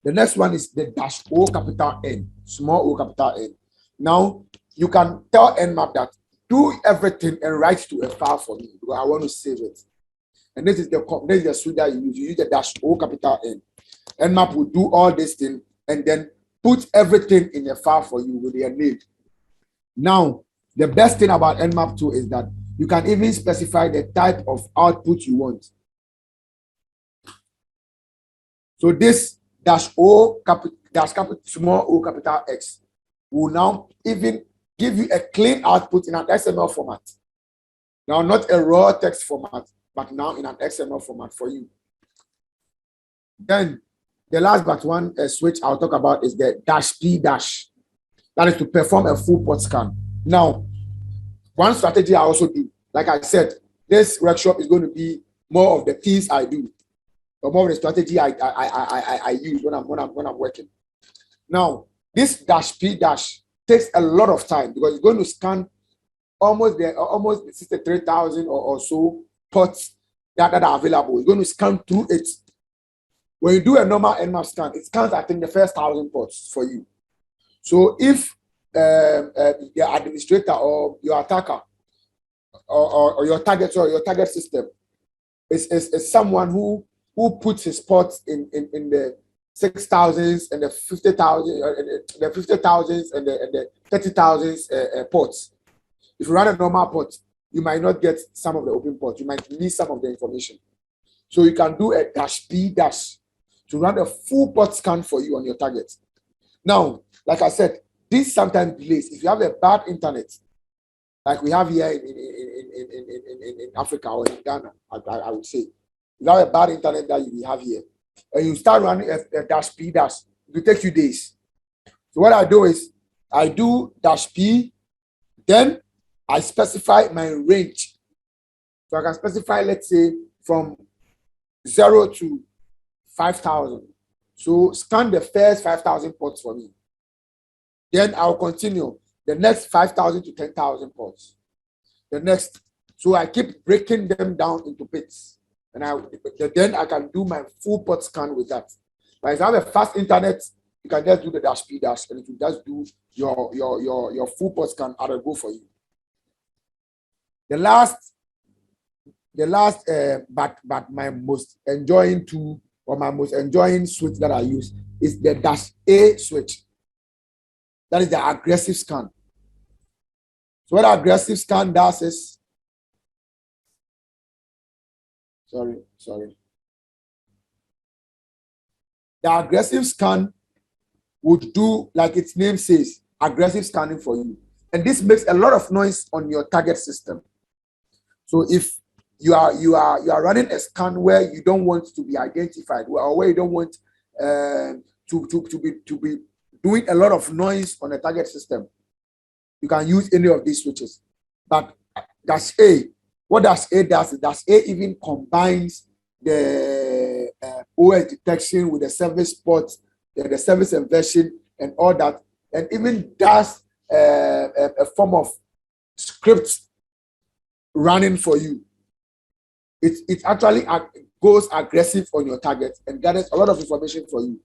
The next one is the -O capital N, small o capital N. Now, you can tell Nmap that do everything and write to a file for me because I want to save it. And this is the suite that you use. You use the -O capital N. Nmap will do all this thing and then put everything in a file for you with your name. Now, the best thing about Nmap 2 is that you can even specify the type of output you want. So this small o capital X will now even give you a clean output in an XML format. Now, not a raw text format, but now in an XML format for you. Then the last but one switch I'll talk about is the -P-. That is to perform a full port scan. Now, one strategy I also do, like I said, this workshop is going to be more of the things I do, or more of the strategy I use when I'm working. Now, this -P- takes a lot of time because it's going to scan almost 63,000 or so ports that are available. It's going to scan through it. When you do a normal Nmap scan, it scans, I think, the first 1,000 ports for you. So if the administrator or your attacker or your target system is someone who puts his ports in the 6,000s and the 50,000, the 50,000s and the 30,000s ports. If you run a normal port, you might not get some of the open ports. You might miss some of the information. So you can do a -P- to run a full port scan for you on your target. Now, like I said, this sometimes delays. If you have a bad internet, like we have here in Africa or in Ghana, I would say, if you have a bad internet that you have here, and you start running a -P-, it will take you days. So what I do is I do -P, then I specify my range. So I can specify, let's say, from 0 to 5,000. So scan the first 5,000 ports for me. Then I'll continue the next 5,000 to 10,000 ports. The next, so I keep breaking them down into bits. And then I can do my full port scan with that. But if you have a fast internet, you can just do the -P- and it will just do your full port scan. I'll go for you. The last, but my most enjoying tool or my most enjoying switch that I use is the -A switch. That is the aggressive scan. So what aggressive scan does is, sorry. The aggressive scan would do, like its name says, aggressive scanning for you. And this makes a lot of noise on your target system. So if you are running a scan where you don't want to be identified, or where you don't want to be doing a lot of noise on the target system, you can use any of these switches. But dash A, what dash A does is dash A even combines the OS detection with the service port, the service inversion, and all that, and even does a form of script running for you. It actually goes aggressive on your target and gathers a lot of information for you.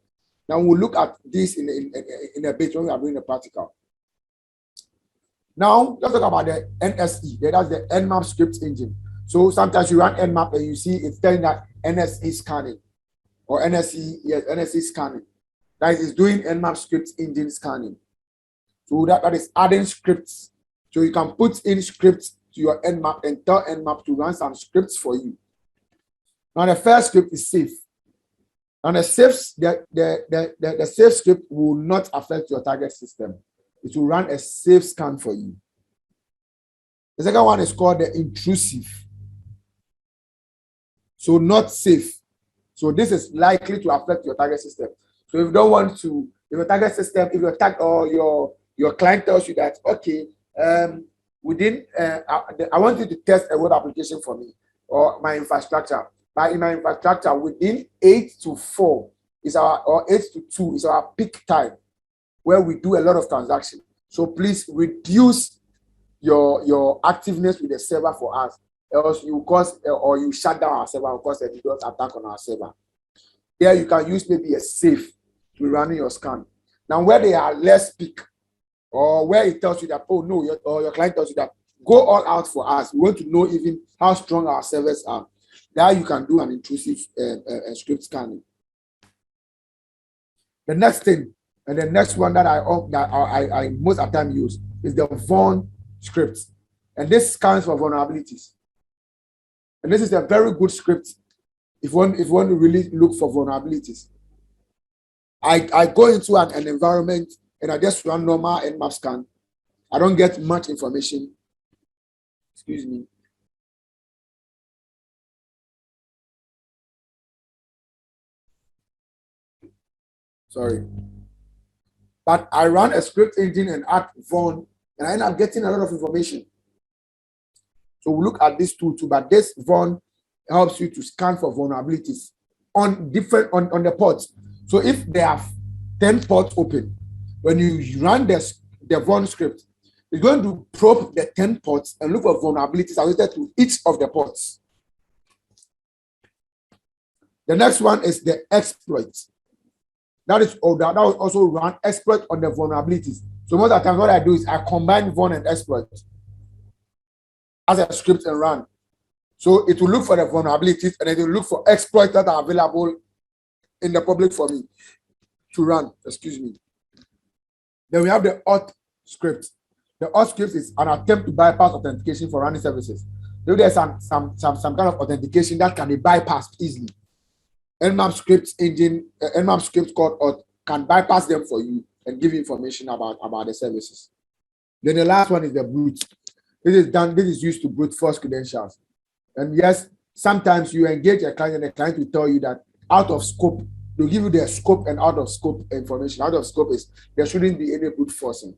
Now we'll look at this in a bit when we are doing the practical. Now let's talk about the NSE. That's the Nmap Script Engine. So sometimes you run Nmap and you see it's telling that NSE scanning or NSE scanning. That is doing Nmap Script Engine scanning. So that is adding scripts. So you can put in scripts to your Nmap and tell Nmap to run some scripts for you. Now the first script is safe. And the safe script will not affect your target system. It will run a safe scan for you. The second one is called the intrusive. So not safe. So this is likely to affect your target system. So if you don't want to, if your target system, if your tag or your client tells you that, okay, I want you to test a web application for me or my infrastructure. But in my infrastructure, within 8 to 4 is or 8 to 2 is our peak time where we do a lot of transactions. So please reduce your activeness with the server for us, else you cause or you shut down our server and cause a DDoS attack on our server. There you can use maybe a safe to running your scan. Now where they are less peak, or where it tells you that, oh no, your client tells you that, go all out for us. We want to know even how strong our servers are. There you can do an intrusive script scanning. The next thing, and the next one that I most of the time use is the vuln script. And this scans for vulnerabilities. And this is a very good script if you want to really look for vulnerabilities. I go into an environment and I just run normal Nmap scan. I don't get much information. Excuse me. Sorry. But I run a script engine and add vuln, and I end up getting a lot of information. So we look at this tool too, but this vuln helps you to scan for vulnerabilities on on the ports. So if there are 10 ports open, when you run the vuln script, it's going to probe the 10 ports and look for vulnerabilities related to each of the ports. The next one is the exploits. That will also run exploit on the vulnerabilities. So most of the time, what I do is I combine vuln and exploit as a script and run. So it will look for the vulnerabilities and it will look for exploits that are available in the public for me to run. Excuse me. Then we have the auth script. The auth script is an attempt to bypass authentication for running services. If there's some kind of authentication that can be bypassed easily, Nmap script engine, Nmap script called auth can bypass them for you and give you information about the services. Then the last one is the brute. This is used to brute force credentials. And yes, sometimes you engage a client and the client will tell you that out of scope, they'll give you their scope and out of scope information. Out of scope is there shouldn't be any brute forcing.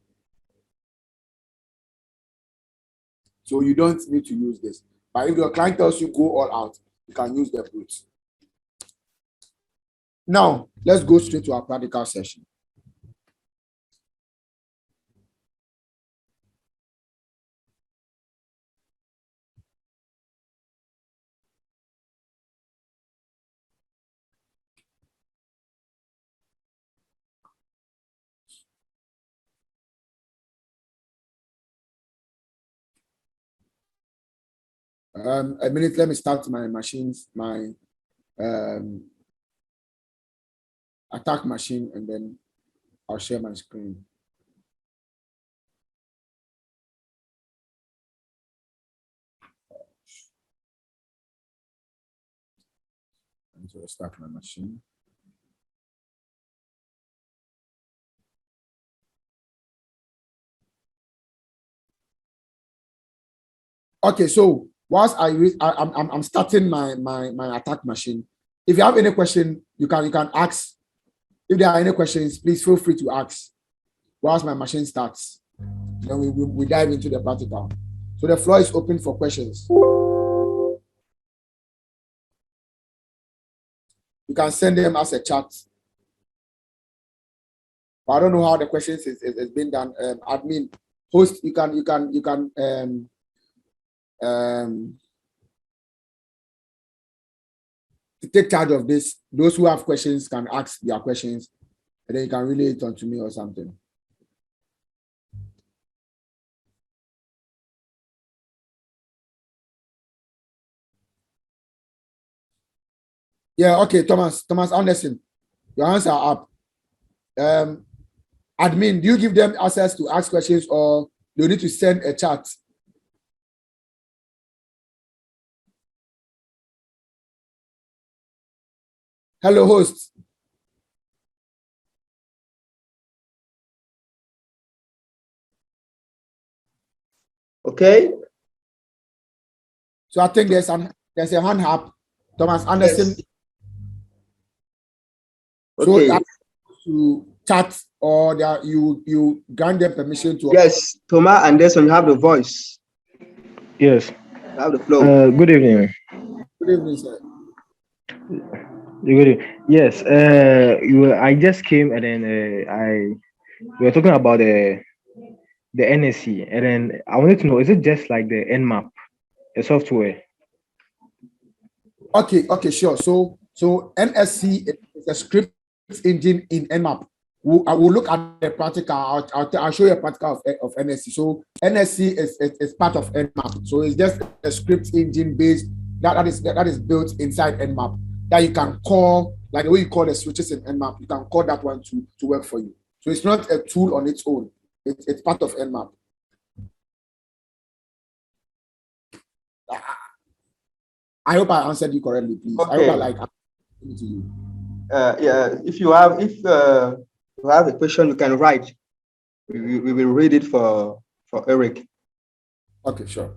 So you don't need to use this. But if your client tells you go all out, you can use the brute. Now, let's go straight to our practical session. A minute, let me start my machines, my attack machine, and then I'll share my screen. I need to restart my machine. Okay, so whilst I'm starting my attack machine. If you have any question, you can ask. If there are any questions, please feel free to ask whilst my machine starts. Then we dive into the practical. So the floor is open for questions. You can send them as a chat. But I don't know how the questions is being done. Admin, host, you can to take charge of this. Those who have questions can ask their questions, and then you can relay it onto me or something. Yeah, okay, Thomas Anderson, your hands are up. Admin, do you give them access to ask questions, or do you need to send a chat? Hello, host. Okay. So I think there's a hand up. Thomas Anderson. Yes. Okay. So to chat, or that you grant them permission to. Yes, Thomas Anderson, you have the voice. Yes. You have the flow. Good evening. Good evening, sir. Good evening. Yes. I just came and then we were talking about the NSC, and then I wanted to know, is it just like the Nmap, the software? Okay, sure. So NSC is a script engine in Nmap. We'll look at the practical. I'll show you a practical of NSC. So NSC is part of Nmap. So it's just a script engine based that is built inside Nmap that you can call, like the way you call the switches in Nmap. You can call that one to work for you. So it's not a tool on its own. It's part of Nmap. I hope I answered you correctly, please. Okay. I hope I like to you. Yeah, if you have a question, you can write. We will read it for Eric. Okay, sure.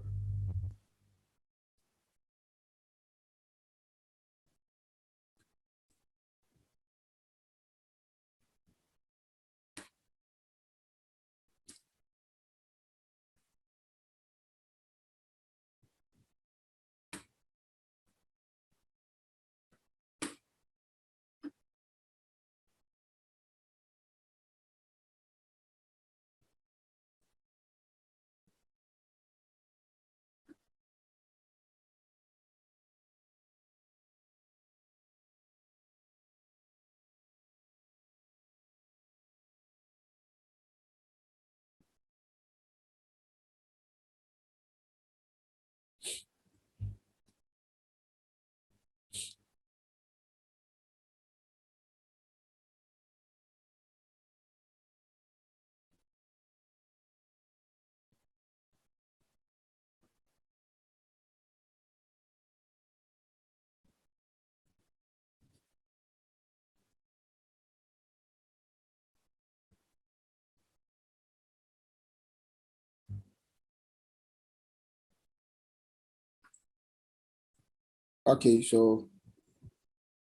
Okay, so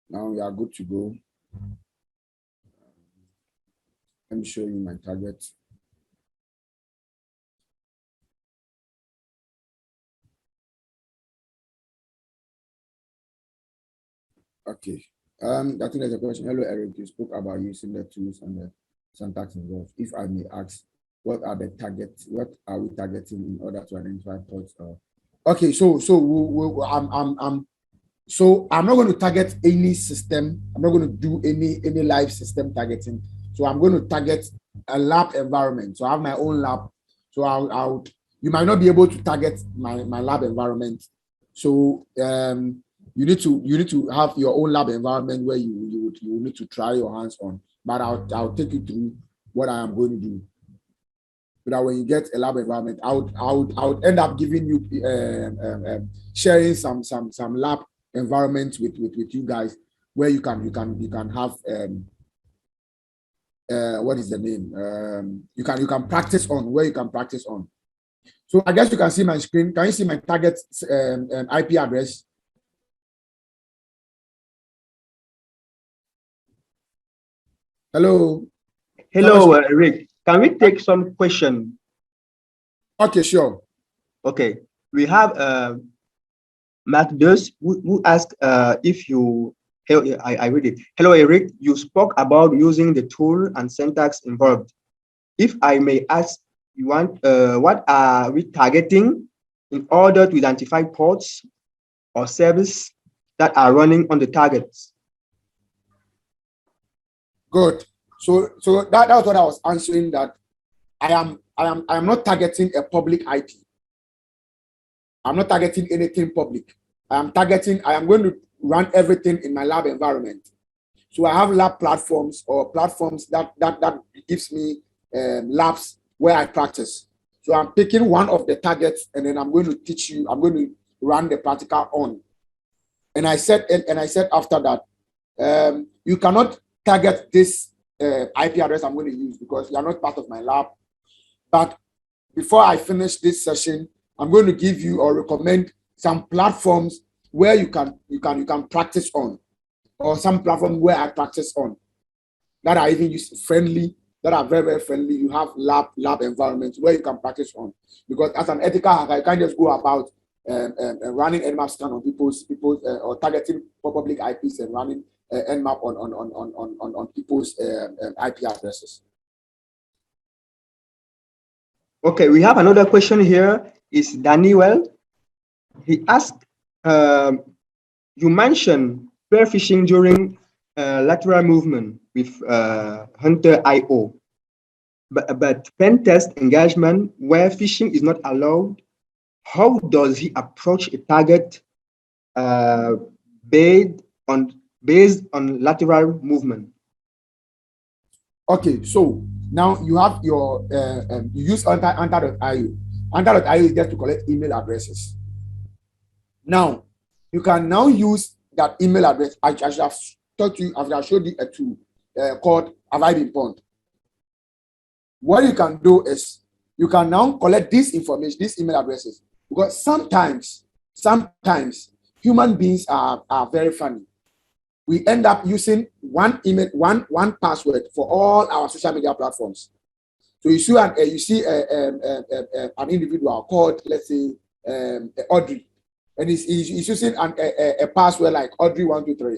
now we are good to go. Let me show you my target. Okay. I think there's a question. Hello, Eric. You spoke about using the tools and the syntax involved. If I may ask, what are the targets? What are we targeting in order to identify thoughts? Okay, so I'm not going to target any system. I'm not going to do any live system targeting. So I'm going to target a lab environment. So I have my own lab. So you might not be able to target my lab environment. So you need to have your own lab environment where you need to try your hands on. But I'll take you through what I am going to do. So that when you get a lab environment, I would end up giving you sharing some lab environment with you guys, where you can have what is the name? You can practice on, where you can practice on. So I guess you can see my screen. Can you see my target IP address? Hello. Hello, Rick. Can we take some question? Okay, sure. Okay, we have Matt Dos who asked if you. I read it. Hello, Eric. You spoke about using the tool and syntax involved. If I may ask, what are we targeting in order to identify ports or services that are running on the targets? Good. So that was what I was answering, that I am not targeting a public IP. I'm not targeting anything public. I am going to run everything in my lab environment. So I have lab platforms, or platforms that gives me labs where I practice. So I'm picking one of the targets, and then I'm going to teach you. I'm going to run the practical on. And I said after that, you cannot target this IP address I'm going to use, because you are not part of my lab. But before I finish this session, I'm going to give you or recommend some platforms where you can practice on, or some platform where I practice on, that are even user friendly, that are very, very friendly. You have lab environments where you can practice on, because as an ethical hacker, you can't just go about running Nmap scan on people's or targeting public IPs and running Nmap on people's IP addresses. Okay, we have another question here. Is Daniel? He asked, you mentioned pair phishing during lateral movement with Hunterio, but pen test engagement where phishing is not allowed. How does he approach a target based on lateral movement? Okay, so now you have your you use Hunter.io. Hunter.io is just to collect email addresses. Now you can now use that email address. I should have taught you, after I showed you a tool called Avoiding Pond. What you can do is you can now collect this information, these email addresses, because sometimes human beings are very funny. We end up using one email, one password for all our social media platforms. So you see an individual called, let's say, Audrey, and he's using a password like Audrey123.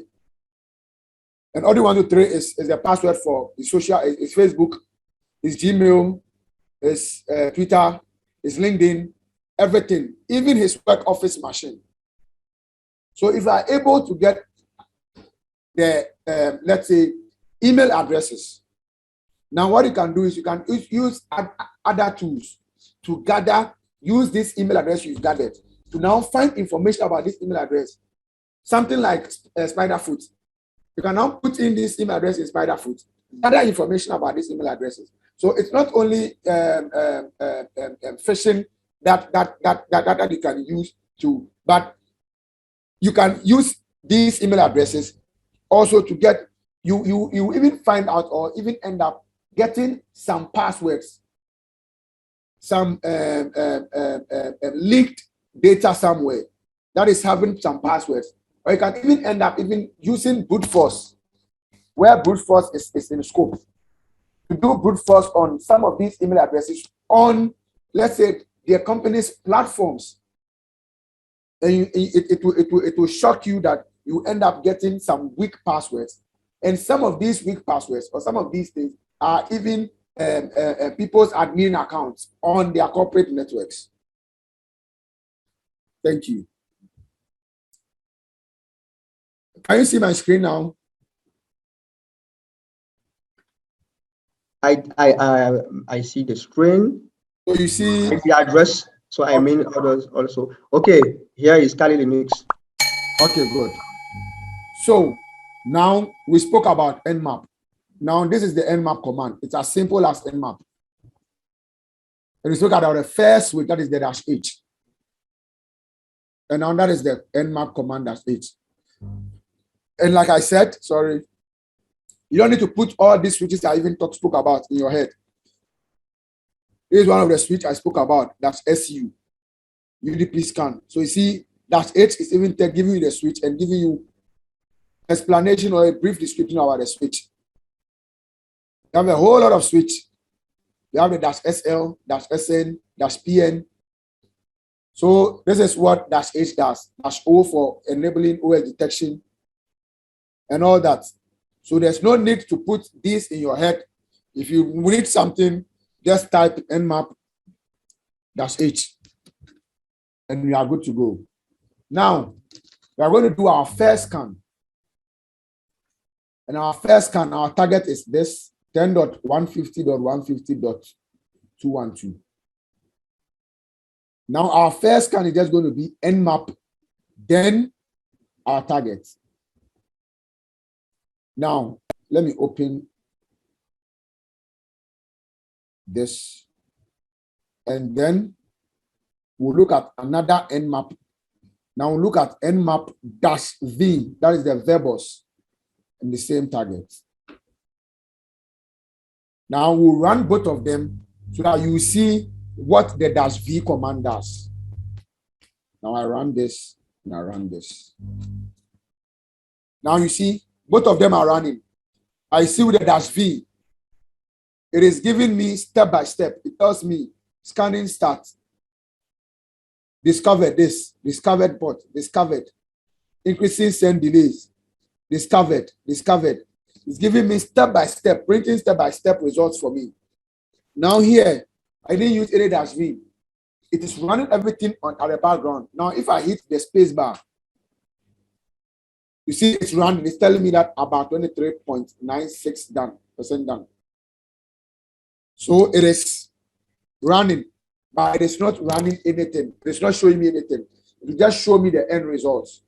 And Audrey123 is a password for his social, his Facebook, his Gmail, his Twitter, his LinkedIn, everything, even his work office machine. So if you are able to get the let's say email addresses, now what you can do is you can use other tools to use this email address you've gathered to now find information about this email address. Something like Spiderfoot. You can now put in this email address in Spiderfoot, gather information about these email addresses. So it's not only phishing that you can use to, but you can use these email addresses also to get you even find out, or even end up getting some passwords, some linked data somewhere that is having some passwords, or you can even end up even using brute force, where brute force is in scope, to do brute force on some of these email addresses on, let's say, their company's platforms. And it will shock you that you end up getting some weak passwords, and some of these weak passwords or some of these things are even people's admin accounts on their corporate networks. Thank you. Can you see my screen now? I see the screen. So you see the address. So I mean others also. Okay, here is Kali Linux. Okay, good. So now we spoke about Nmap. Now this is the Nmap command. It's as simple as Nmap. And we spoke about the first switch, that is the -H. And now that is the Nmap command -H. And like I said, sorry, you don't need to put all these switches I even spoke about in your head. This is one of the switches I spoke about. That's SU, UDP scan. So you see, dash H is even giving you the switch and giving you explanation or a brief description about the switch. You have a whole lot of switch. You have the dash SL, dash SN, dash PN. So this is what dash H does. Dash O for enabling OS detection and all that. So there's no need to put this in your head. If you need something, just type Nmap dash H and we are good to go. Now, we are going to do our first scan. And our first scan, our target is this 10.150.150.212. Now, our first scan is just going to be Nmap, then our target. Now, let me open this. And then we'll look at another Nmap. Now we'll look at Nmap dash V, that is the verbose, and the same target. Now we'll run both of them so that you see what the dash V command does. Now I run this and I run this. Now you see, both of them are running. I see with the dash V, it is giving me step by step. It tells me scanning start. Discovered this, discovered port, discovered, increasing send delays, discovered. It's giving me step by step, printing step by step results for me. Now here, I didn't use any dash V. It is running everything on at the background. Now, if I hit the space bar, you see it's running. It's telling me that about 23.96% done. So it is running. But it is not running anything. It is not showing me anything. It will just show me the end results.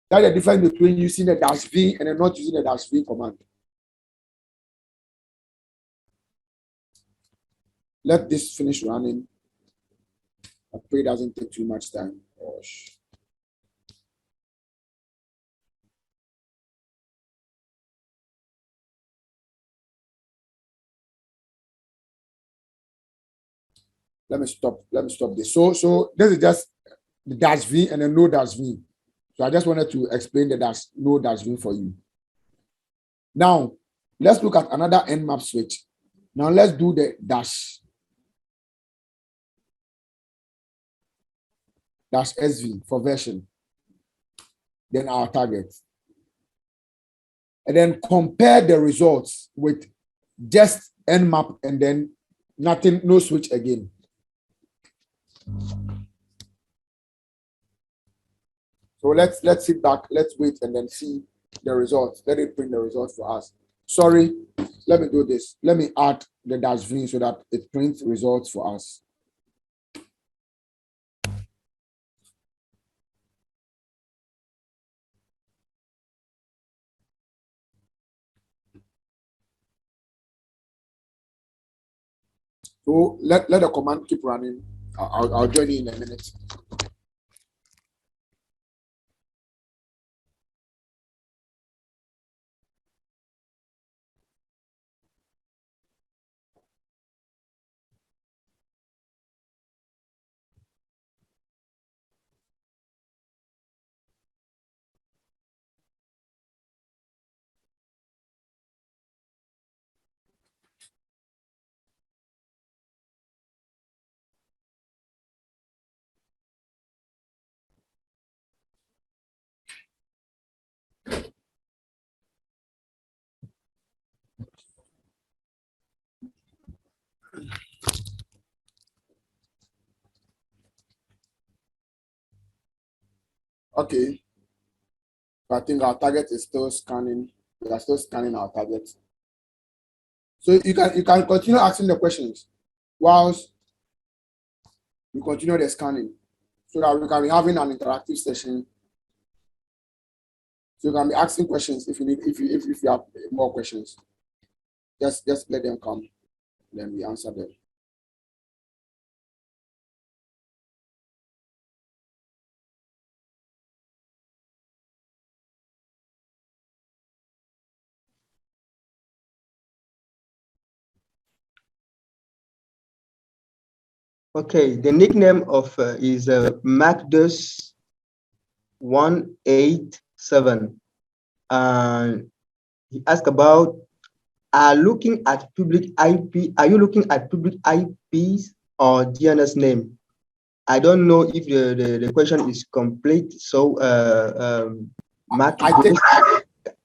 That's the difference between using the dash V and not using the dash V command. Let this finish running. I pray it doesn't take too much time. Gosh. Let me stop this. So this is just the dash V and then no dash V. So I just wanted to explain the no dash V for you. Now, let's look at another Nmap switch. Now let's do the dash SV for version. Then our target. And then compare the results with just Nmap and then nothing, no switch again. So let's sit back, let's wait and then see the results. Let it print the results for us. Sorry, let me do this. Let me add the dash V so that it prints results for us. So let the command keep running. I'll join you in a minute. Okay. I think our target is still scanning. We are still scanning our target. So you can continue asking the questions whilst we continue the scanning, so that we can be having an interactive session. So you can be asking questions if you need, if you have more questions. Just let them come, then we answer them. Okay, the nickname of is MacDus 187. And he asked about, are you looking at public IPs or DNS name? I don't know if the question is complete. So Mac, I think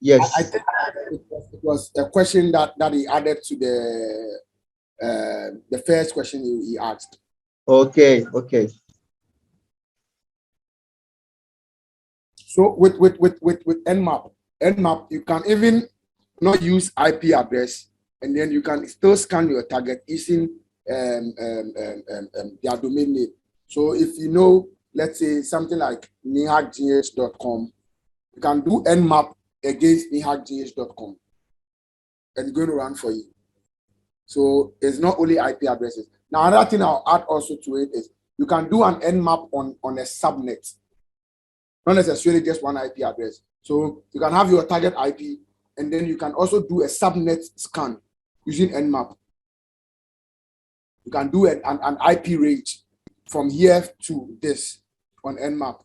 yes. I think it was a question that he added to the first question he asked. Okay, okay. So with Nmap, you can even not use IP address, and then you can still scan your target using their domain name. So if you know, let's say something like niihackgh.com, you can do Nmap against niihackgh.com, and it's going to run for you. So it's not only IP addresses. Now another thing I'll add also to it is you can do an Nmap on a subnet, not necessarily just one IP address. So you can have your target IP, and then you can also do a subnet scan using Nmap. You can do an IP range from here to this on Nmap.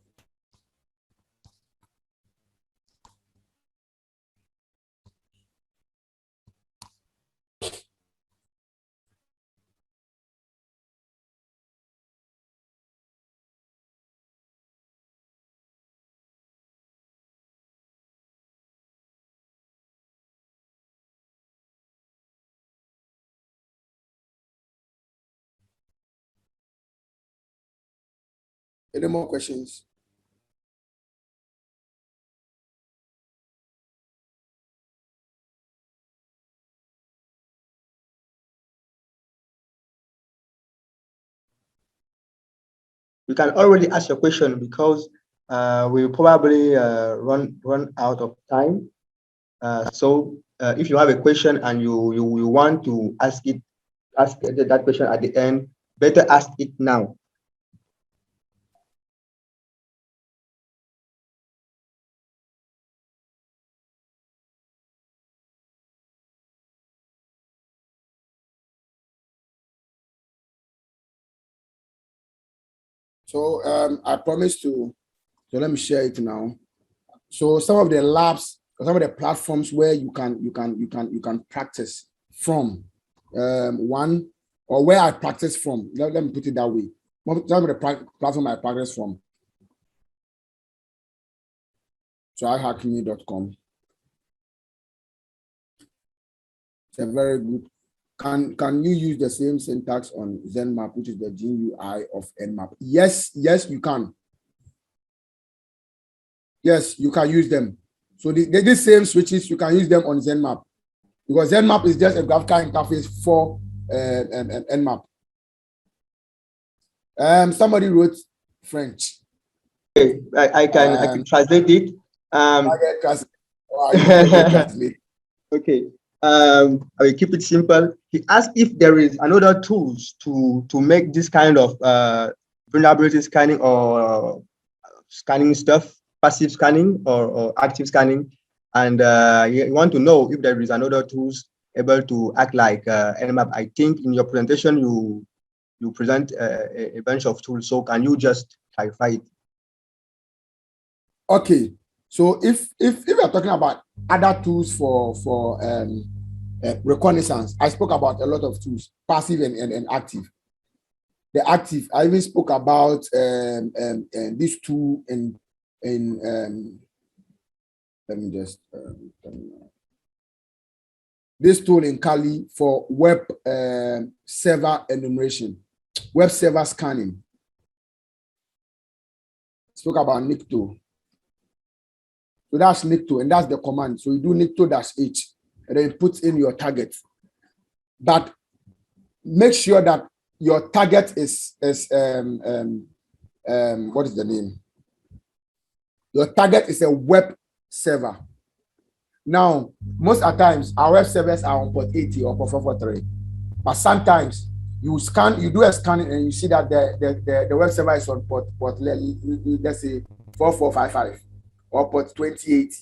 Any more questions? You can already ask your question because we probably run out of time. So if you have a question and you want to ask that question at the end, better ask it now. So I promise to. So let me share it now. So some of the labs, some of the platforms where you can practice from, one, or where I practice from. Let me put it that way. Some of the platform I practice from. So ihackme.com. It's a very good. Can you use the same syntax on Nmap, which is the GUI of Nmap? Yes, you can. Yes, you can use them. So the same switches, you can use them on Nmap, because Nmap is just a graphical interface for Nmap. Somebody wrote French. Okay, I can translate it. Okay. I will keep it simple. He asked if there is another tools to make this kind of vulnerability scanning or scanning stuff, passive scanning or active scanning, and you want to know if there is another tools able to act like Nmap. I think in your presentation you present a bunch of tools. So can you just clarify it? Okay. So if we're talking about other tools for reconnaissance, I spoke about a lot of tools, passive and active. The active, I even spoke about this tool in let me just this tool in Kali for web server enumeration, web server scanning. Spoke about Nicto. So that's Nicto, and that's the command. So you do Nicto-H, and then put in your target. But make sure that your target is what is the name? Your target is a web server. Now, most of the times, our web servers are on port 80 or port 443. But sometimes you do a scanning and you see that the web server is on port let's say 4455 or port 28.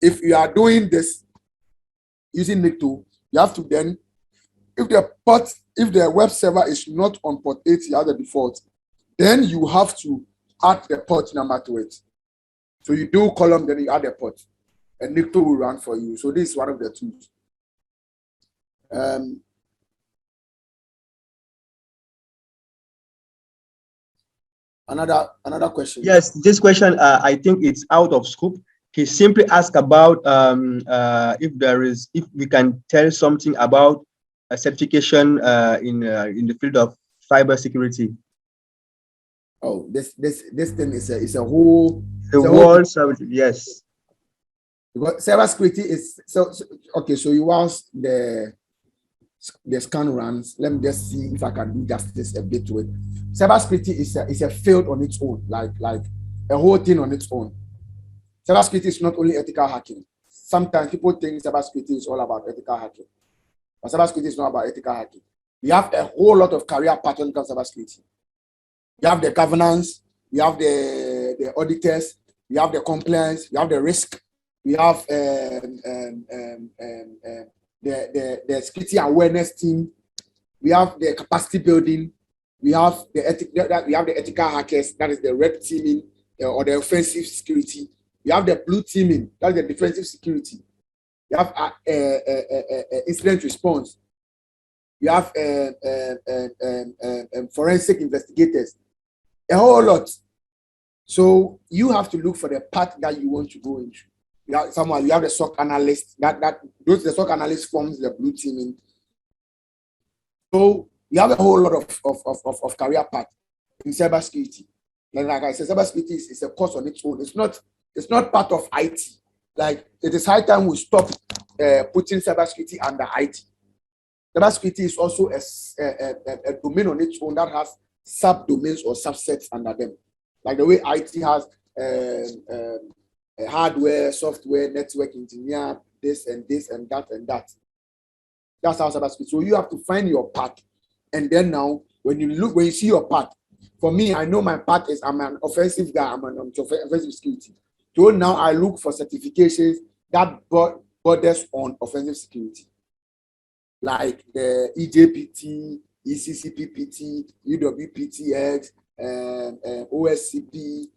If you are doing this using Nicto, you have to then, if the port if the web server is not on port 80 as the default, then you have to add the port number to it. So you do column, then you add the port, and Nikto will run for you. So this is one of the tools. Another question. Yes, this question, I think it's out of scope. He simply asked about if we can tell something about a certification in the field of cybersecurity. Oh, this thing is a whole. Yes. Because cybersecurity is so okay. So you ask the scan runs. Let me just see if I can do justice a bit to it. Cybersecurity is a field on its own, like a whole thing on its own. Cybersecurity is not only ethical hacking. Sometimes people think cybersecurity is all about ethical hacking, but cybersecurity is not about ethical hacking. We have a whole lot of career paths when it comes to cybersecurity. You have the governance, you have the auditors, you have the compliance, you have the risk, we have the security awareness team, we have the capacity building, we have the ethical hackers, that is the red teaming or the offensive security. We have the blue teaming, that's the defensive security. You have incident response. You have forensic investigators. A whole lot. So you have to look for the path that you want to go into. You have the SOC analyst. The SOC analyst forms the blue teaming. So you have a whole lot of career path in cybersecurity. Like I said, cybersecurity is a course on its own. It's not part of IT. Like it is high time we stop putting cybersecurity under IT. Cybersecurity is also a domain on its own that has subdomains or subsets under them. Like the way IT has hardware, software, network engineer, this and that and that. That's how cybersecurity. So you have to find your path. And then now, when you see your path, for me, I know my path is I'm an offensive guy, I'm an offensive security. So now I look for certifications that borders on offensive security. Like the EJPT, ECCPPT, UWPTX, OSCP,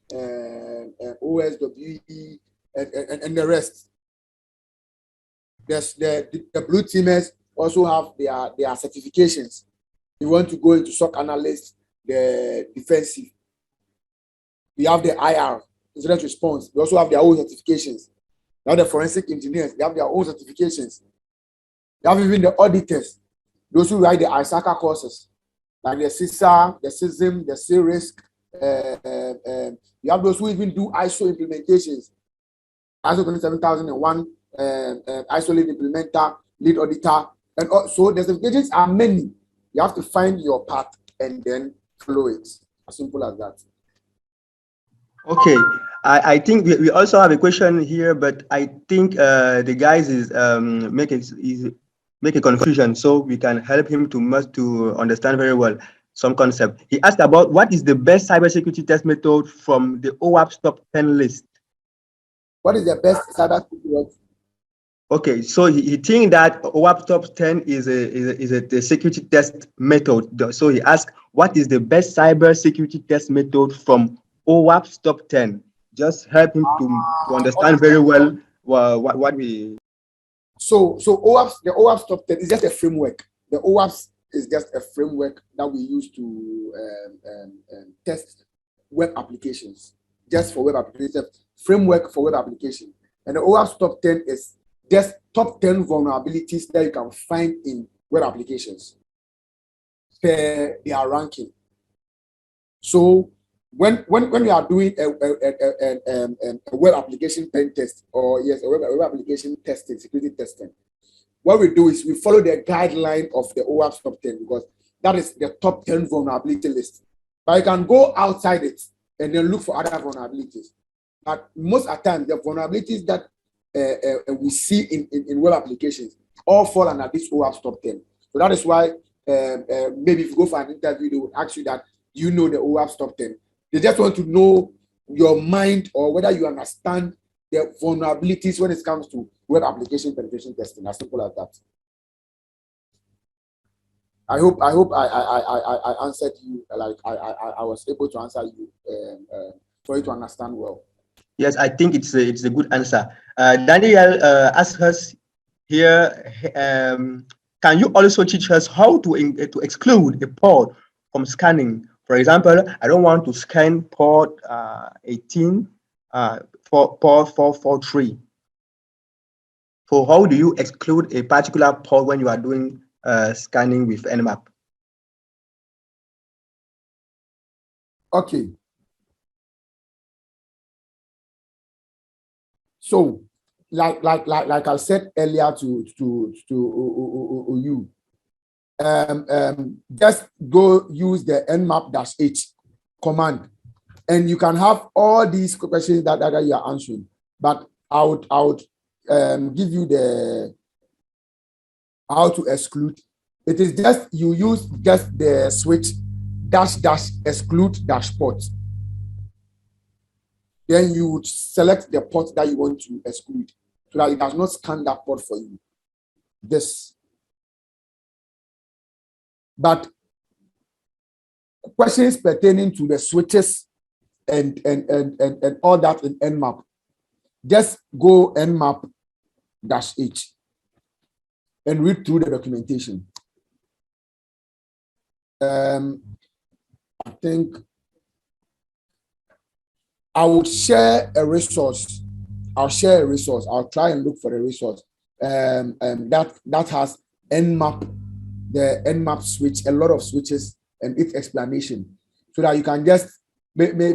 OSWE, and the rest. There's the blue teamers also have their certifications. You want to go into SOC analyst, the defensive. We have the IR, incident response. They also have their own certifications. Now the forensic engineers, they have their own certifications. They have even the auditors, those who write the ISACA courses, like the CISA, the CISM, the C-RISC. You have those who even do ISO implementations, ISO 27001, ISO lead implementer, lead auditor. And so the certifications are many. You have to find your path and then follow it. As simple as that. Okay, I think we also have a question here, but I think the guys is make a confusion, so we can help him to understand very well some concept. He asked about what is the best cybersecurity test method from the OWASP top 10 list. What is the best cybersecurity? Okay, so he thinks that OWASP top 10 is a security test method. So he asked, what is the best cybersecurity test method from OWASP top 10? Just help him to understand very well what we. So OWASP, the OWASP top 10 is just a framework. The OWASP is just a framework that we use to test web applications, just for web applications, framework for web application. And the OWASP top 10 is just top 10 vulnerabilities that you can find in web applications per their ranking. So when we are doing a web application pen test, or yes, a web application testing, security testing, what we do is we follow the guideline of the OWASP top 10, because that is the top 10 vulnerability list. But you can go outside it and then look for other vulnerabilities. But most of the time, the vulnerabilities that we see in web applications all fall under this OWASP top 10. So that is why maybe if you go for an interview, they will ask you that, you know the OWASP top 10. They just want to know your mind or whether you understand the vulnerabilities when it comes to web application penetration testing. As simple as that. I answered you, like I was able to answer you for you to understand well. Yes, I think it's a good answer. Daniel asked us here, can you also teach us how to exclude a port from scanning? For example, I don't want to scan port 18 for port 443. So how do you exclude a particular port when you are doing scanning with Nmap? Okay. So, like I said earlier to you, just go use the nmap-h command, and you can have all these questions that you are answering. But I would give you the how to exclude. It is just you use just the switch -- exclude port. Then you would select the port that you want to exclude so that it does not scan that port for you. This. But questions pertaining to the switches and all that in Nmap, just go nmap-h and read through the documentation. I think I would share a resource. I'll share a resource. I'll try and look for a resource that has Nmap, the Nmap switch, a lot of switches and its explanation, so that you can just maybe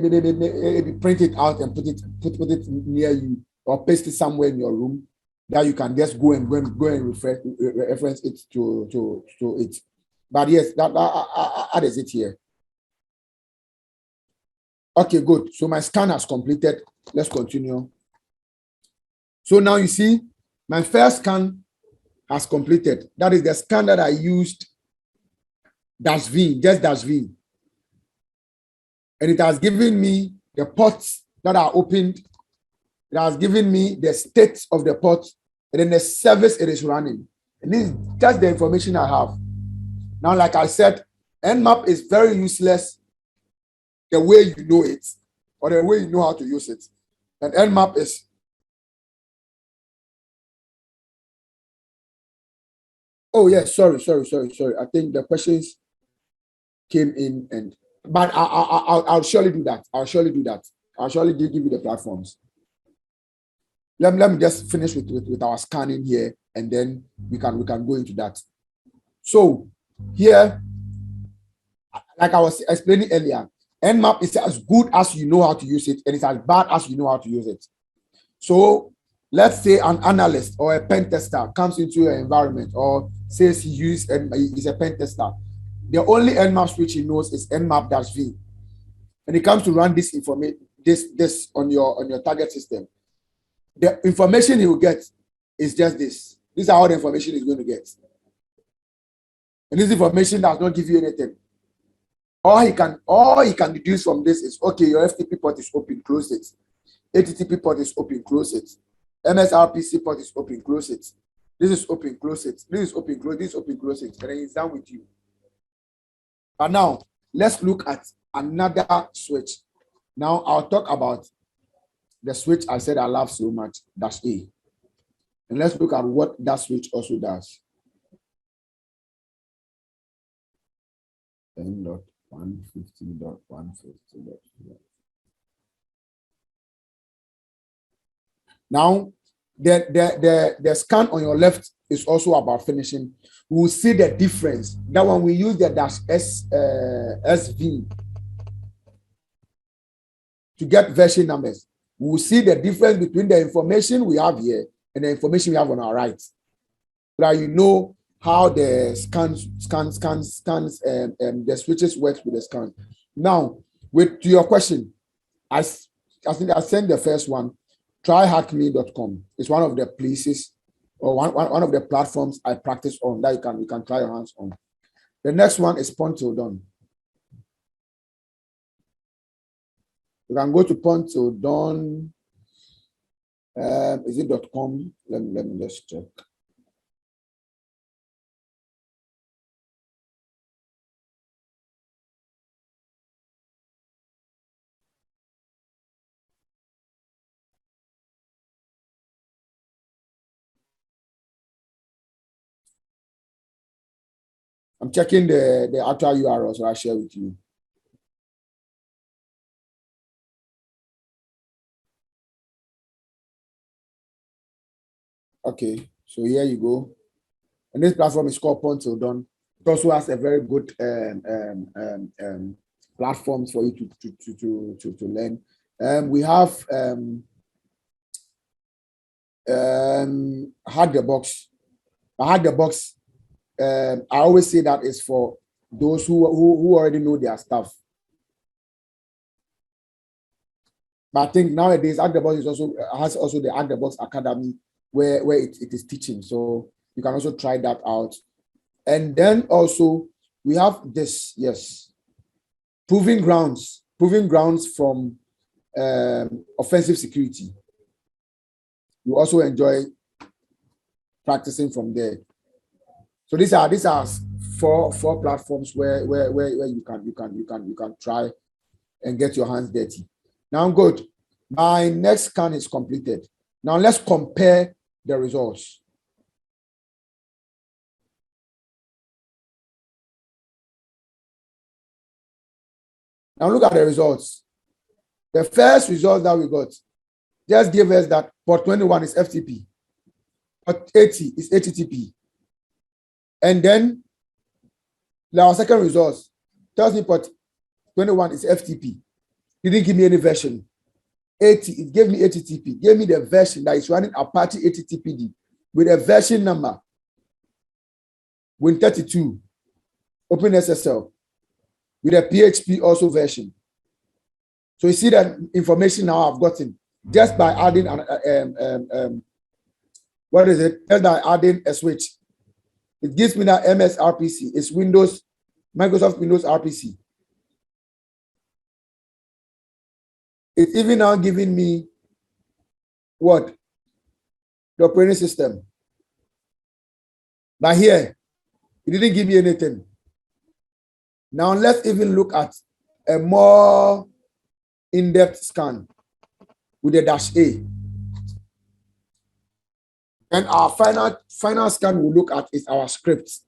print it out and put it near you, or paste it somewhere in your room that you can just go and reference it to it. But yes, that is it here. Okay, good. So my scan has completed. Let's continue. So now you see my first scan has completed. That is the scan that I used -v, just -v. And it has given me the ports that are opened. It has given me the state of the port and then the service it is running. And this is just the information I have. Now, like I said, Nmap is very useless the way you know it, or the way you know how to use it. And Nmap is oh yes, sorry. I think the questions came in, but I'll surely do that. I'll surely give you the platforms. Let me just finish with our scanning here, and then we can go into that. So here, like I was explaining earlier, Nmap is as good as you know how to use it, and it's as bad as you know how to use it. So let's say an analyst or a pen tester comes into your environment or says he's a pen tester. The only Nmap switch he knows is Nmap-v. And he comes to run this information, this on your target system. The information he will get is just this. This is how the information is going to get. And this information does not give you anything. All he can deduce from this is, okay, your FTP port is open, close it. HTTP port is open, close it. MSRPC port is open, close it. This is open, close it. This is open, close. This is open, close it. And then he's done with you. But now let's look at another switch. Now I'll talk about the switch I said I love so much, -a. And let's look at what that switch also does. N.150.150. Now, the scan on your left is also about finishing. We will see the difference. That one we use the -SV to get version numbers. We will see the difference between the information we have here and the information we have on our right. So that you know how the scans the switches works with the scans. Now, to your question, I think I sent the first one. Tryhackme.com is one of the places or one of the platforms I practice on that you can try your hands on. The next one is Pontildon. You can go to Pontildon. Is it .com? Let me just check. I'm checking the actual URL, so I'll share with you. Okay, so here you go. And this platform is called Pontil Done. It also has a very good platforms for you to learn. We have Hack the Box. Hack the Box. I always say that is for those who already know their stuff. But I think nowadays Hack the Box is has also the Hack the Box Academy where it is teaching. So you can also try that out. And then also we have this, yes, proving grounds from offensive security. You also enjoy practicing from there. So these are four platforms where you can try and get your hands dirty. Now good. My next scan is completed. Now let's compare the results. Now look at the results. The first result that we got just gave us that port 21 is FTP, port 80 is HTTP. And then our second result tells me port 21 is FTP. Didn't give me any version. 80, it gave me HTTP, gave me the version that is running Apache HTTPD with a version number, Win32, OpenSSL, with a PHP also version. So you see that information now I've gotten just by adding what is it? Just by adding a switch. It gives me that MSRPC. It's Windows, Microsoft Windows RPC. It's even now giving me what? The operating system. But here, it didn't give me anything. Now let's even look at a more in-depth scan with the -A. And our final scan we'll look at is our scripts.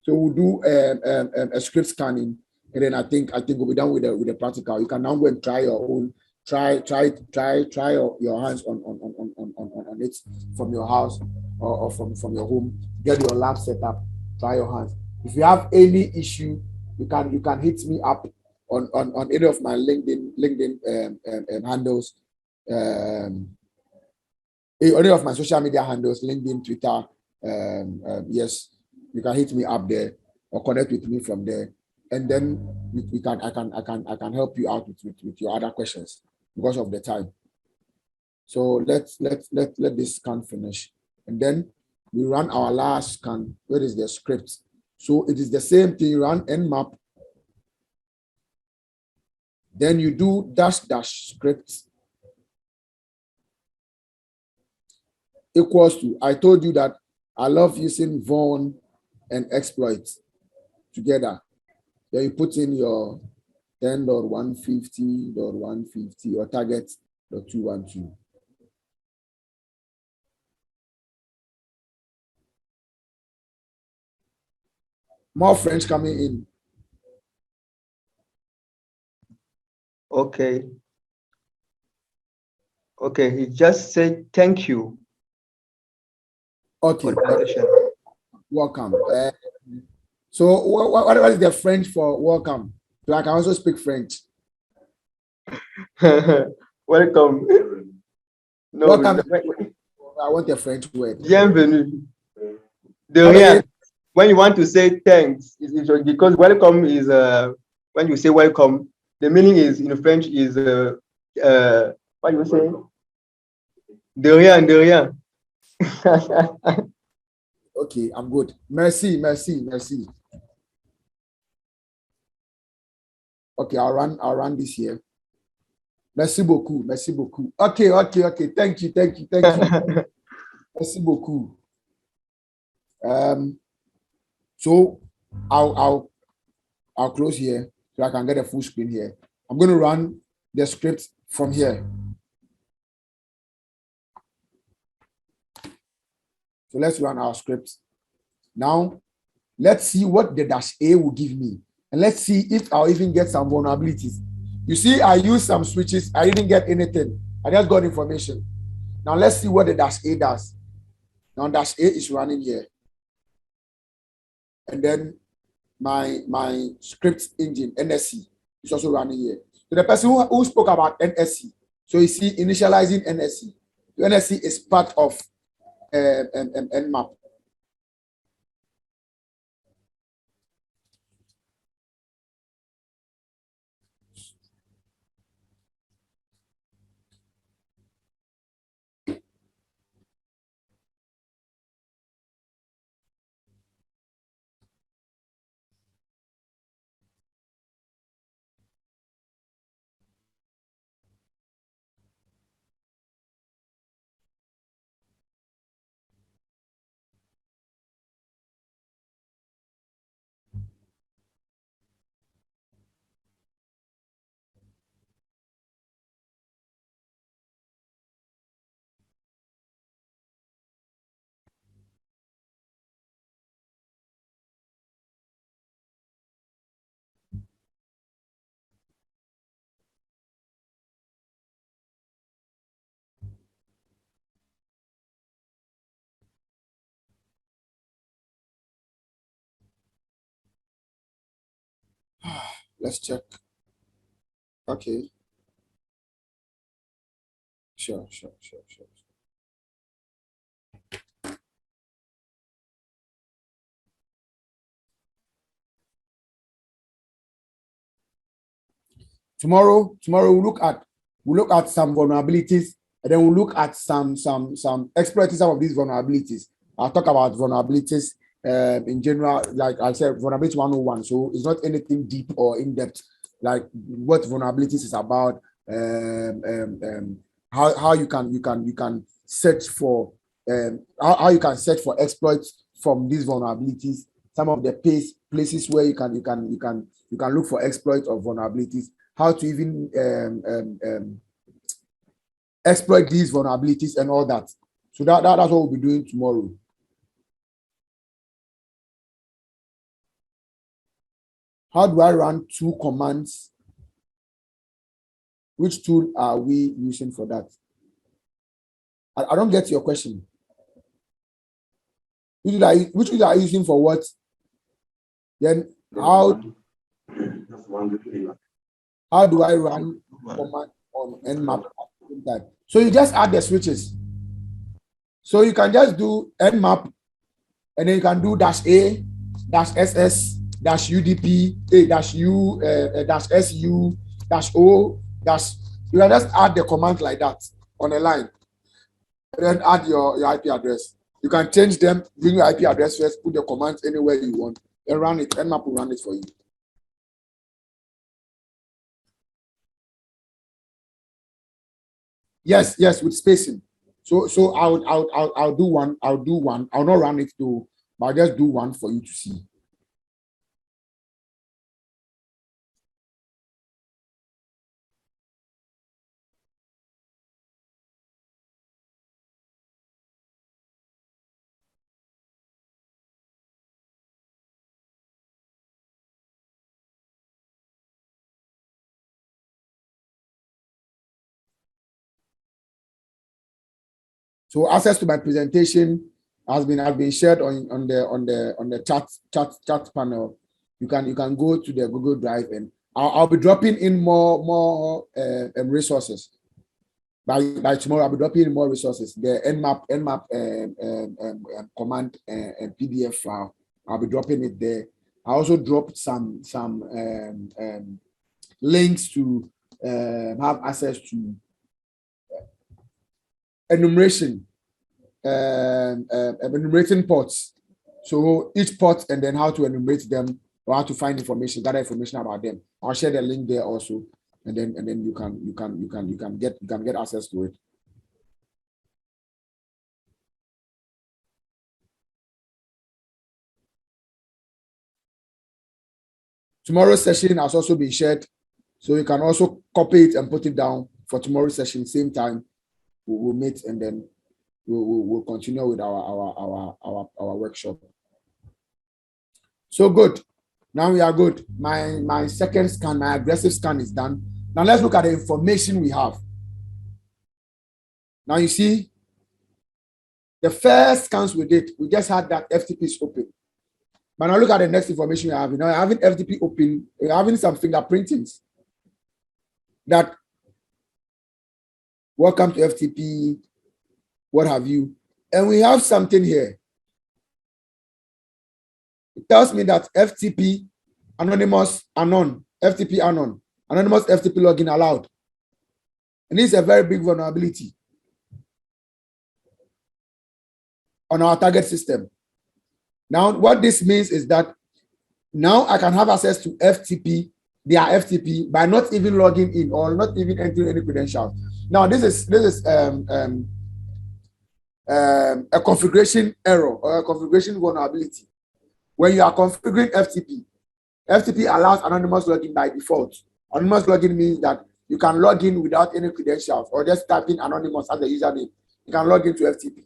So we'll do a script scanning, and then I think we'll be done with the practical. You can now go and try your own, try your hands on it from your house or from your home. Get your lab set up. Try your hands. If you have any issue, you can hit me up on any of my LinkedIn handles. Any of my social media handles, LinkedIn, Twitter. Yes, you can hit me up there or connect with me from there, and then I can help you out with your other questions because of the time. So let this scan finish, and then we run our last scan. Where is the script? So it is the same thing. You run Nmap, then you do -- script equals to. I told you that I love using Vaughn and exploit together. Then you put in your 10.150.150 or target.212. More French coming in. Okay. Okay, he just said thank you. Okay. For the session. Welcome. So what is the French for welcome? So I can also speak French. Welcome. No, Welcome. I want a French word. Bienvenue. De rien. When you want to say thanks, it's because welcome is when you say welcome, the meaning is in French is what do you say? De rien, de rien. Okay, I'm good. Merci, merci, merci. Okay, I'll run this here. Merci beaucoup, merci beaucoup. Okay. Thank you. Merci beaucoup. So I'll close here so I can get a full screen here. I'm going to run the script from here. So let's run our script. Now Let's see what the dash A will give me. And let's see if I'll even get some vulnerabilities. You see, I used some switches. I didn't get anything. I just got information. Now let's see what the dash A does. Now dash A is running here. And then my script engine, NSC, is also running here. So the person who spoke about NSC, so you see initializing NSC. The NSC is part of Nmap. Let's check. Okay. Sure. Tomorrow we'll look at some vulnerabilities, and then we'll look at some exploiting some of these vulnerabilities. I'll talk about vulnerabilities in general, like I said, vulnerability 101. So it's not anything deep or in depth, like what vulnerabilities is about, how you can search for how you can search for exploits from these vulnerabilities. Some of the places where you can look for exploits or vulnerabilities. How to even exploit these vulnerabilities and all that. So that's what we'll be doing tomorrow. How do I run 2 commands? Which tool are we using for that? I don't get your question. Which tool are you using for what? Then how do I run command on Nmap? So you just add the switches. So you can just do Nmap, and then you can do -A, -SS, -UDP, -U, -SU, -O, you can just add the command like that on a line. And then add your IP address. You can change them, bring your IP address first, put the commands anywhere you want, and run it. Nmap will run it for you. Yes, with spacing. So I'll do one. I'll not run it too, but I'll just do one for you to see. So access to my presentation has been shared on the chat panel. You can go to the Google Drive, and I'll be dropping in more resources. By tomorrow, I'll be dropping in more resources. The Nmap command and PDF file. I'll be dropping it there. I also dropped some links to have access to enumerating ports. So each port, and then how to enumerate them, or how to find information, gather information about them. I'll share the link there also, and then you can get access to it. Tomorrow's session has also been shared, so you can also copy it and put it down for tomorrow's session. Same time, we'll meet, and then we'll continue with our workshop. So good. Now we are good. My second scan, my aggressive scan is done. Now let's look at the information we have. Now you see, the first scans we did, we just had that FTP is open. But now look at the next information we have. You know, having FTP open, we're having some fingerprintings. That welcome to FTP, what have you. And we have something here. It tells me that FTP anonymous anon, FTP anon, anonymous FTP login allowed. And this is a very big vulnerability on our target system. Now, what this means is that now I can have access to FTP, their FTP, by not even logging in or not even entering any credentials. Now, this is a configuration error or a configuration vulnerability. When you are configuring FTP, FTP allows anonymous login by default. Anonymous login means that you can log in without any credentials or just type in anonymous as the username. You can log into FTP.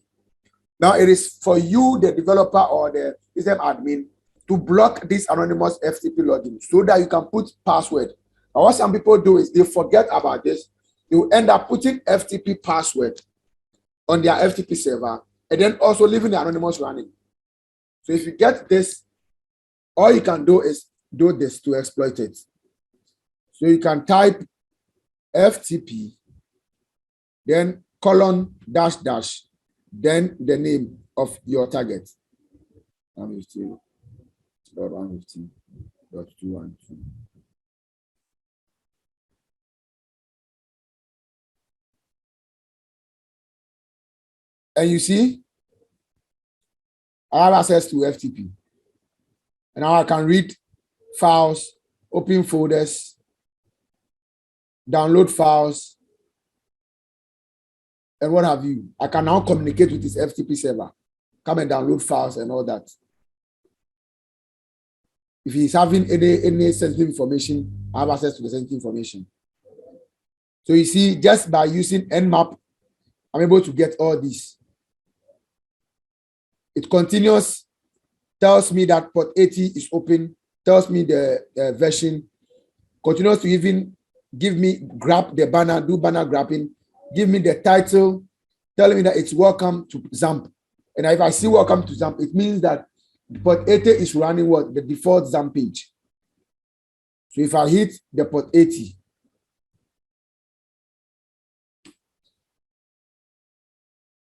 Now it is for you, the developer or the system admin, to block this anonymous FTP login so that you can put password. Now what some people do is they forget about this. They will end up putting FTP password on their FTP server and then also leaving the anonymous running. So if you get this, all you can do is do this to exploit it. So you can type FTP, then colon dash dash, then the name of your target. 150.150.212. And you see, I have access to FTP. And now I can read files, open folders, download files, and what have you. I can now communicate with this FTP server, come and download files and all that. If he's having any sensitive information, I have access to the sensitive information. So you see, just by using Nmap, I'm able to get all this. It continues, tells me that port 80 is open, tells me the version, continues to even give me, grab the banner, do banner grabbing, give me the title, telling me that it's welcome to XAMPP. And if I see welcome to XAMPP, it means that port 80 is running what? The default XAMPP page. So if I hit the port 80,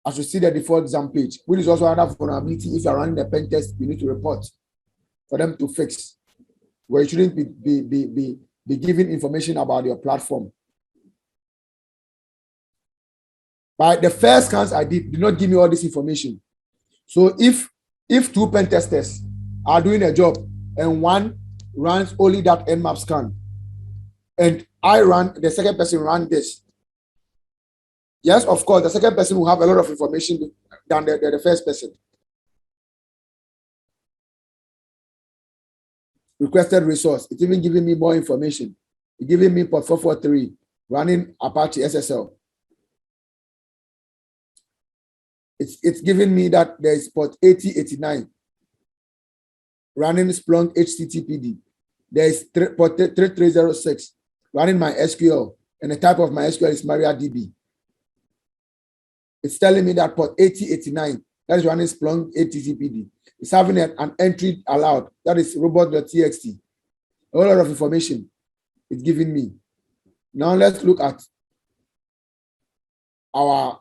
I should see the default XAMPP page, which is also another vulnerability. If you're running the pen test, you need to report for them to fix, where you shouldn't be giving information about your platform. But the first scans I did not give me all this information. So if two pen testers are doing a job and one runs only that Nmap scan, and the second person ran this, yes, of course, the second person will have a lot of information than the first person. Requested resource, it's even giving me more information. It's giving me port 443 running Apache SSL. It's giving me that there is port 8089 running Splunk HTTPD. There is port 3306 running my SQL, and the type of my SQL is MariaDB. It's telling me that port 8089, that is running Splunk HTTPD. It's having an entry allowed, that is robot.txt. A whole lot of information it's giving me. Now let's look at our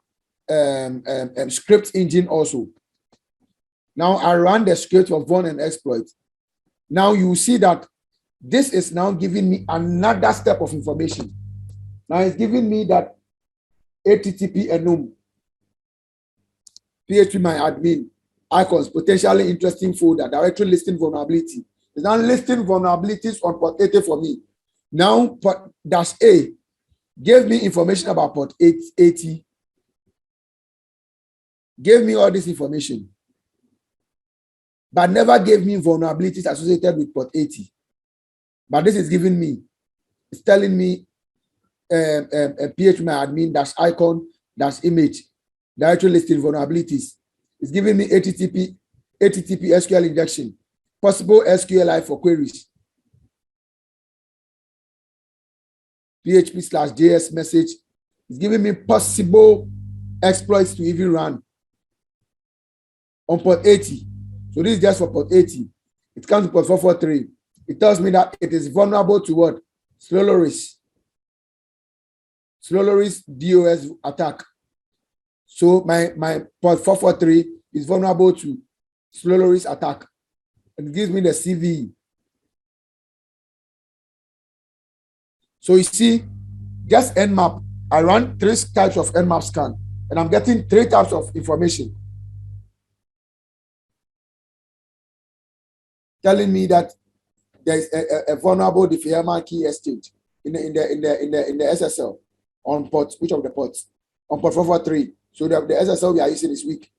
script engine also. Now I run the script for vuln and exploit. Now you see that this is now giving me another step of information. Now it's giving me that HTTP enum, PHP my admin, icons, potentially interesting folder, directory listing vulnerability. It's now listing vulnerabilities on port 80 for me. Now port -A gave me information about port 80, gave me all this information, but never gave me vulnerabilities associated with port 80. But this is giving me, it's telling me PHP my admin -icon -image, directory listing vulnerabilities. It's giving me HTTP SQL injection, possible SQLI for queries. PHP/JS message is giving me possible exploits to even run on port 80. So this is just for port 80. It comes to port 443. It tells me that it is vulnerable to what? Slow loris DOS attack. So my port 443 is vulnerable to slow loris attack. It gives me the CVE. So you see, just Nmap, I run 3 types of Nmap scan, and I'm getting 3 types of information telling me that there is a vulnerable differential key exchange in the SSL on port, which of the ports? On port 443. So the SSL we are using is weak.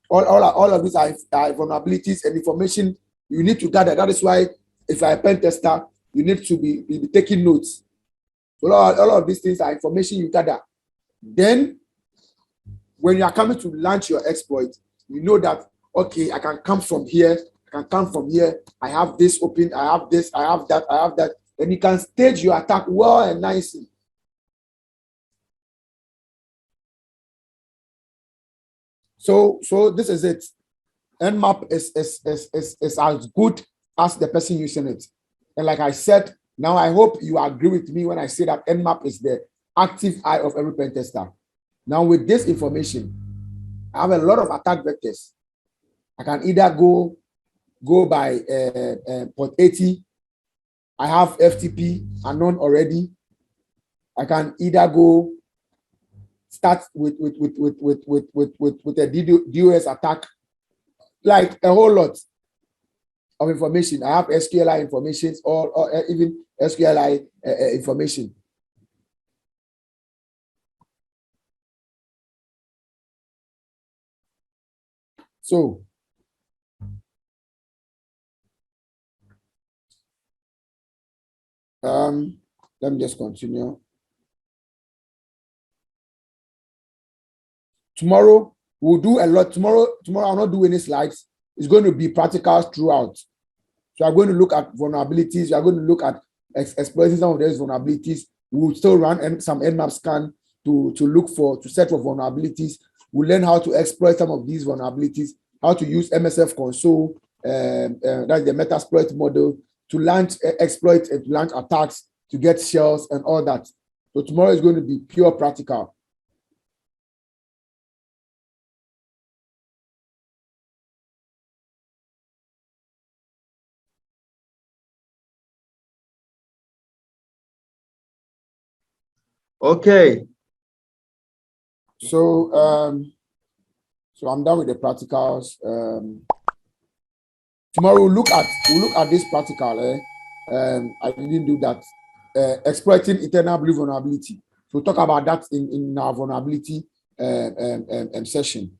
All of these are vulnerabilities and information you need to gather. That is why if you're a pen tester, you need to be taking notes. So all of these things are information you gather. Then when you are coming to launch your exploit, you know that, okay, I can come from here, I can come from here, I have this open, I have this, I have that, I have that. And you can stage your attack well and nicely. So this is it. Nmap is as good as the person using it. And like I said, now I hope you agree with me when I say that Nmap is the active eye of every pen tester. Now with this information, I have a lot of attack vectors. I can either go by port 80. I have FTP unknown already. I can either go start with a DOS attack, like a whole lot of information. I have SQLI information or even SQLI information. So let me just continue. Tomorrow we'll do a lot. Tomorrow I'll not do any slides. It's going to be practicals throughout. So I'm going to look at vulnerabilities. We are going to look at exploiting some of those vulnerabilities. We'll still run some Nmap scan to search for vulnerabilities. We'll learn how to exploit some of these vulnerabilities, how to use MSF console, that's the Metasploit model, to launch exploits and to launch attacks, to get shells and all that. So tomorrow is going to be pure practical. Okay. So I'm done with the practicals. Tomorrow we'll look at this practical. I didn't do that. Exploiting internal blue vulnerability. So we'll talk about that in our vulnerability session.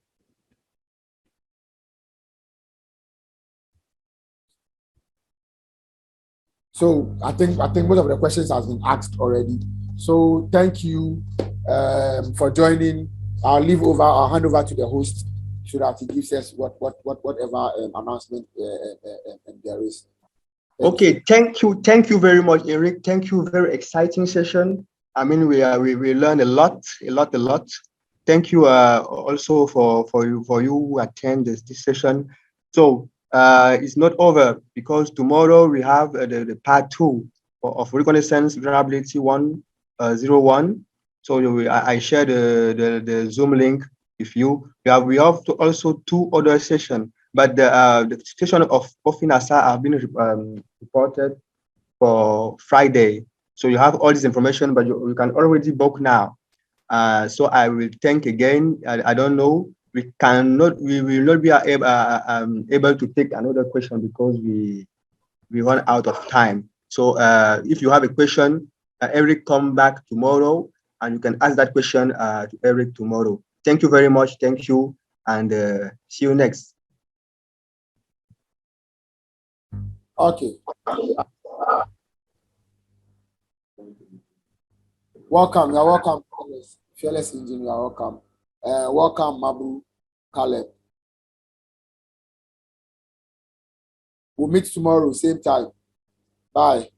So I think most of the questions has been asked already. So thank you for joining. I'll hand over to the host so that he gives us whatever announcement there is. Thank you very much, Eric. Thank you. Very exciting session. I mean, we learned a lot. Thank you also for you who attend this session. So it's not over, because tomorrow we have the part 2 of Reconnaissance Vulnerability 101. So I share the Zoom link with you. We have also 2 other sessions, but the session of Ofinasa have been reported for Friday. So you have all this information, but you can already book now. So I will thank again. I don't know. We will not be able to take another question because we run out of time. So if you have a question, Eric, come back tomorrow and you can ask that question to Eric tomorrow. Thank you very much. Thank you, and see you next. Okay. Welcome. You're welcome. Fearless Engineer, welcome. Welcome, Mabu Caleb. We'll meet tomorrow, same time. Bye.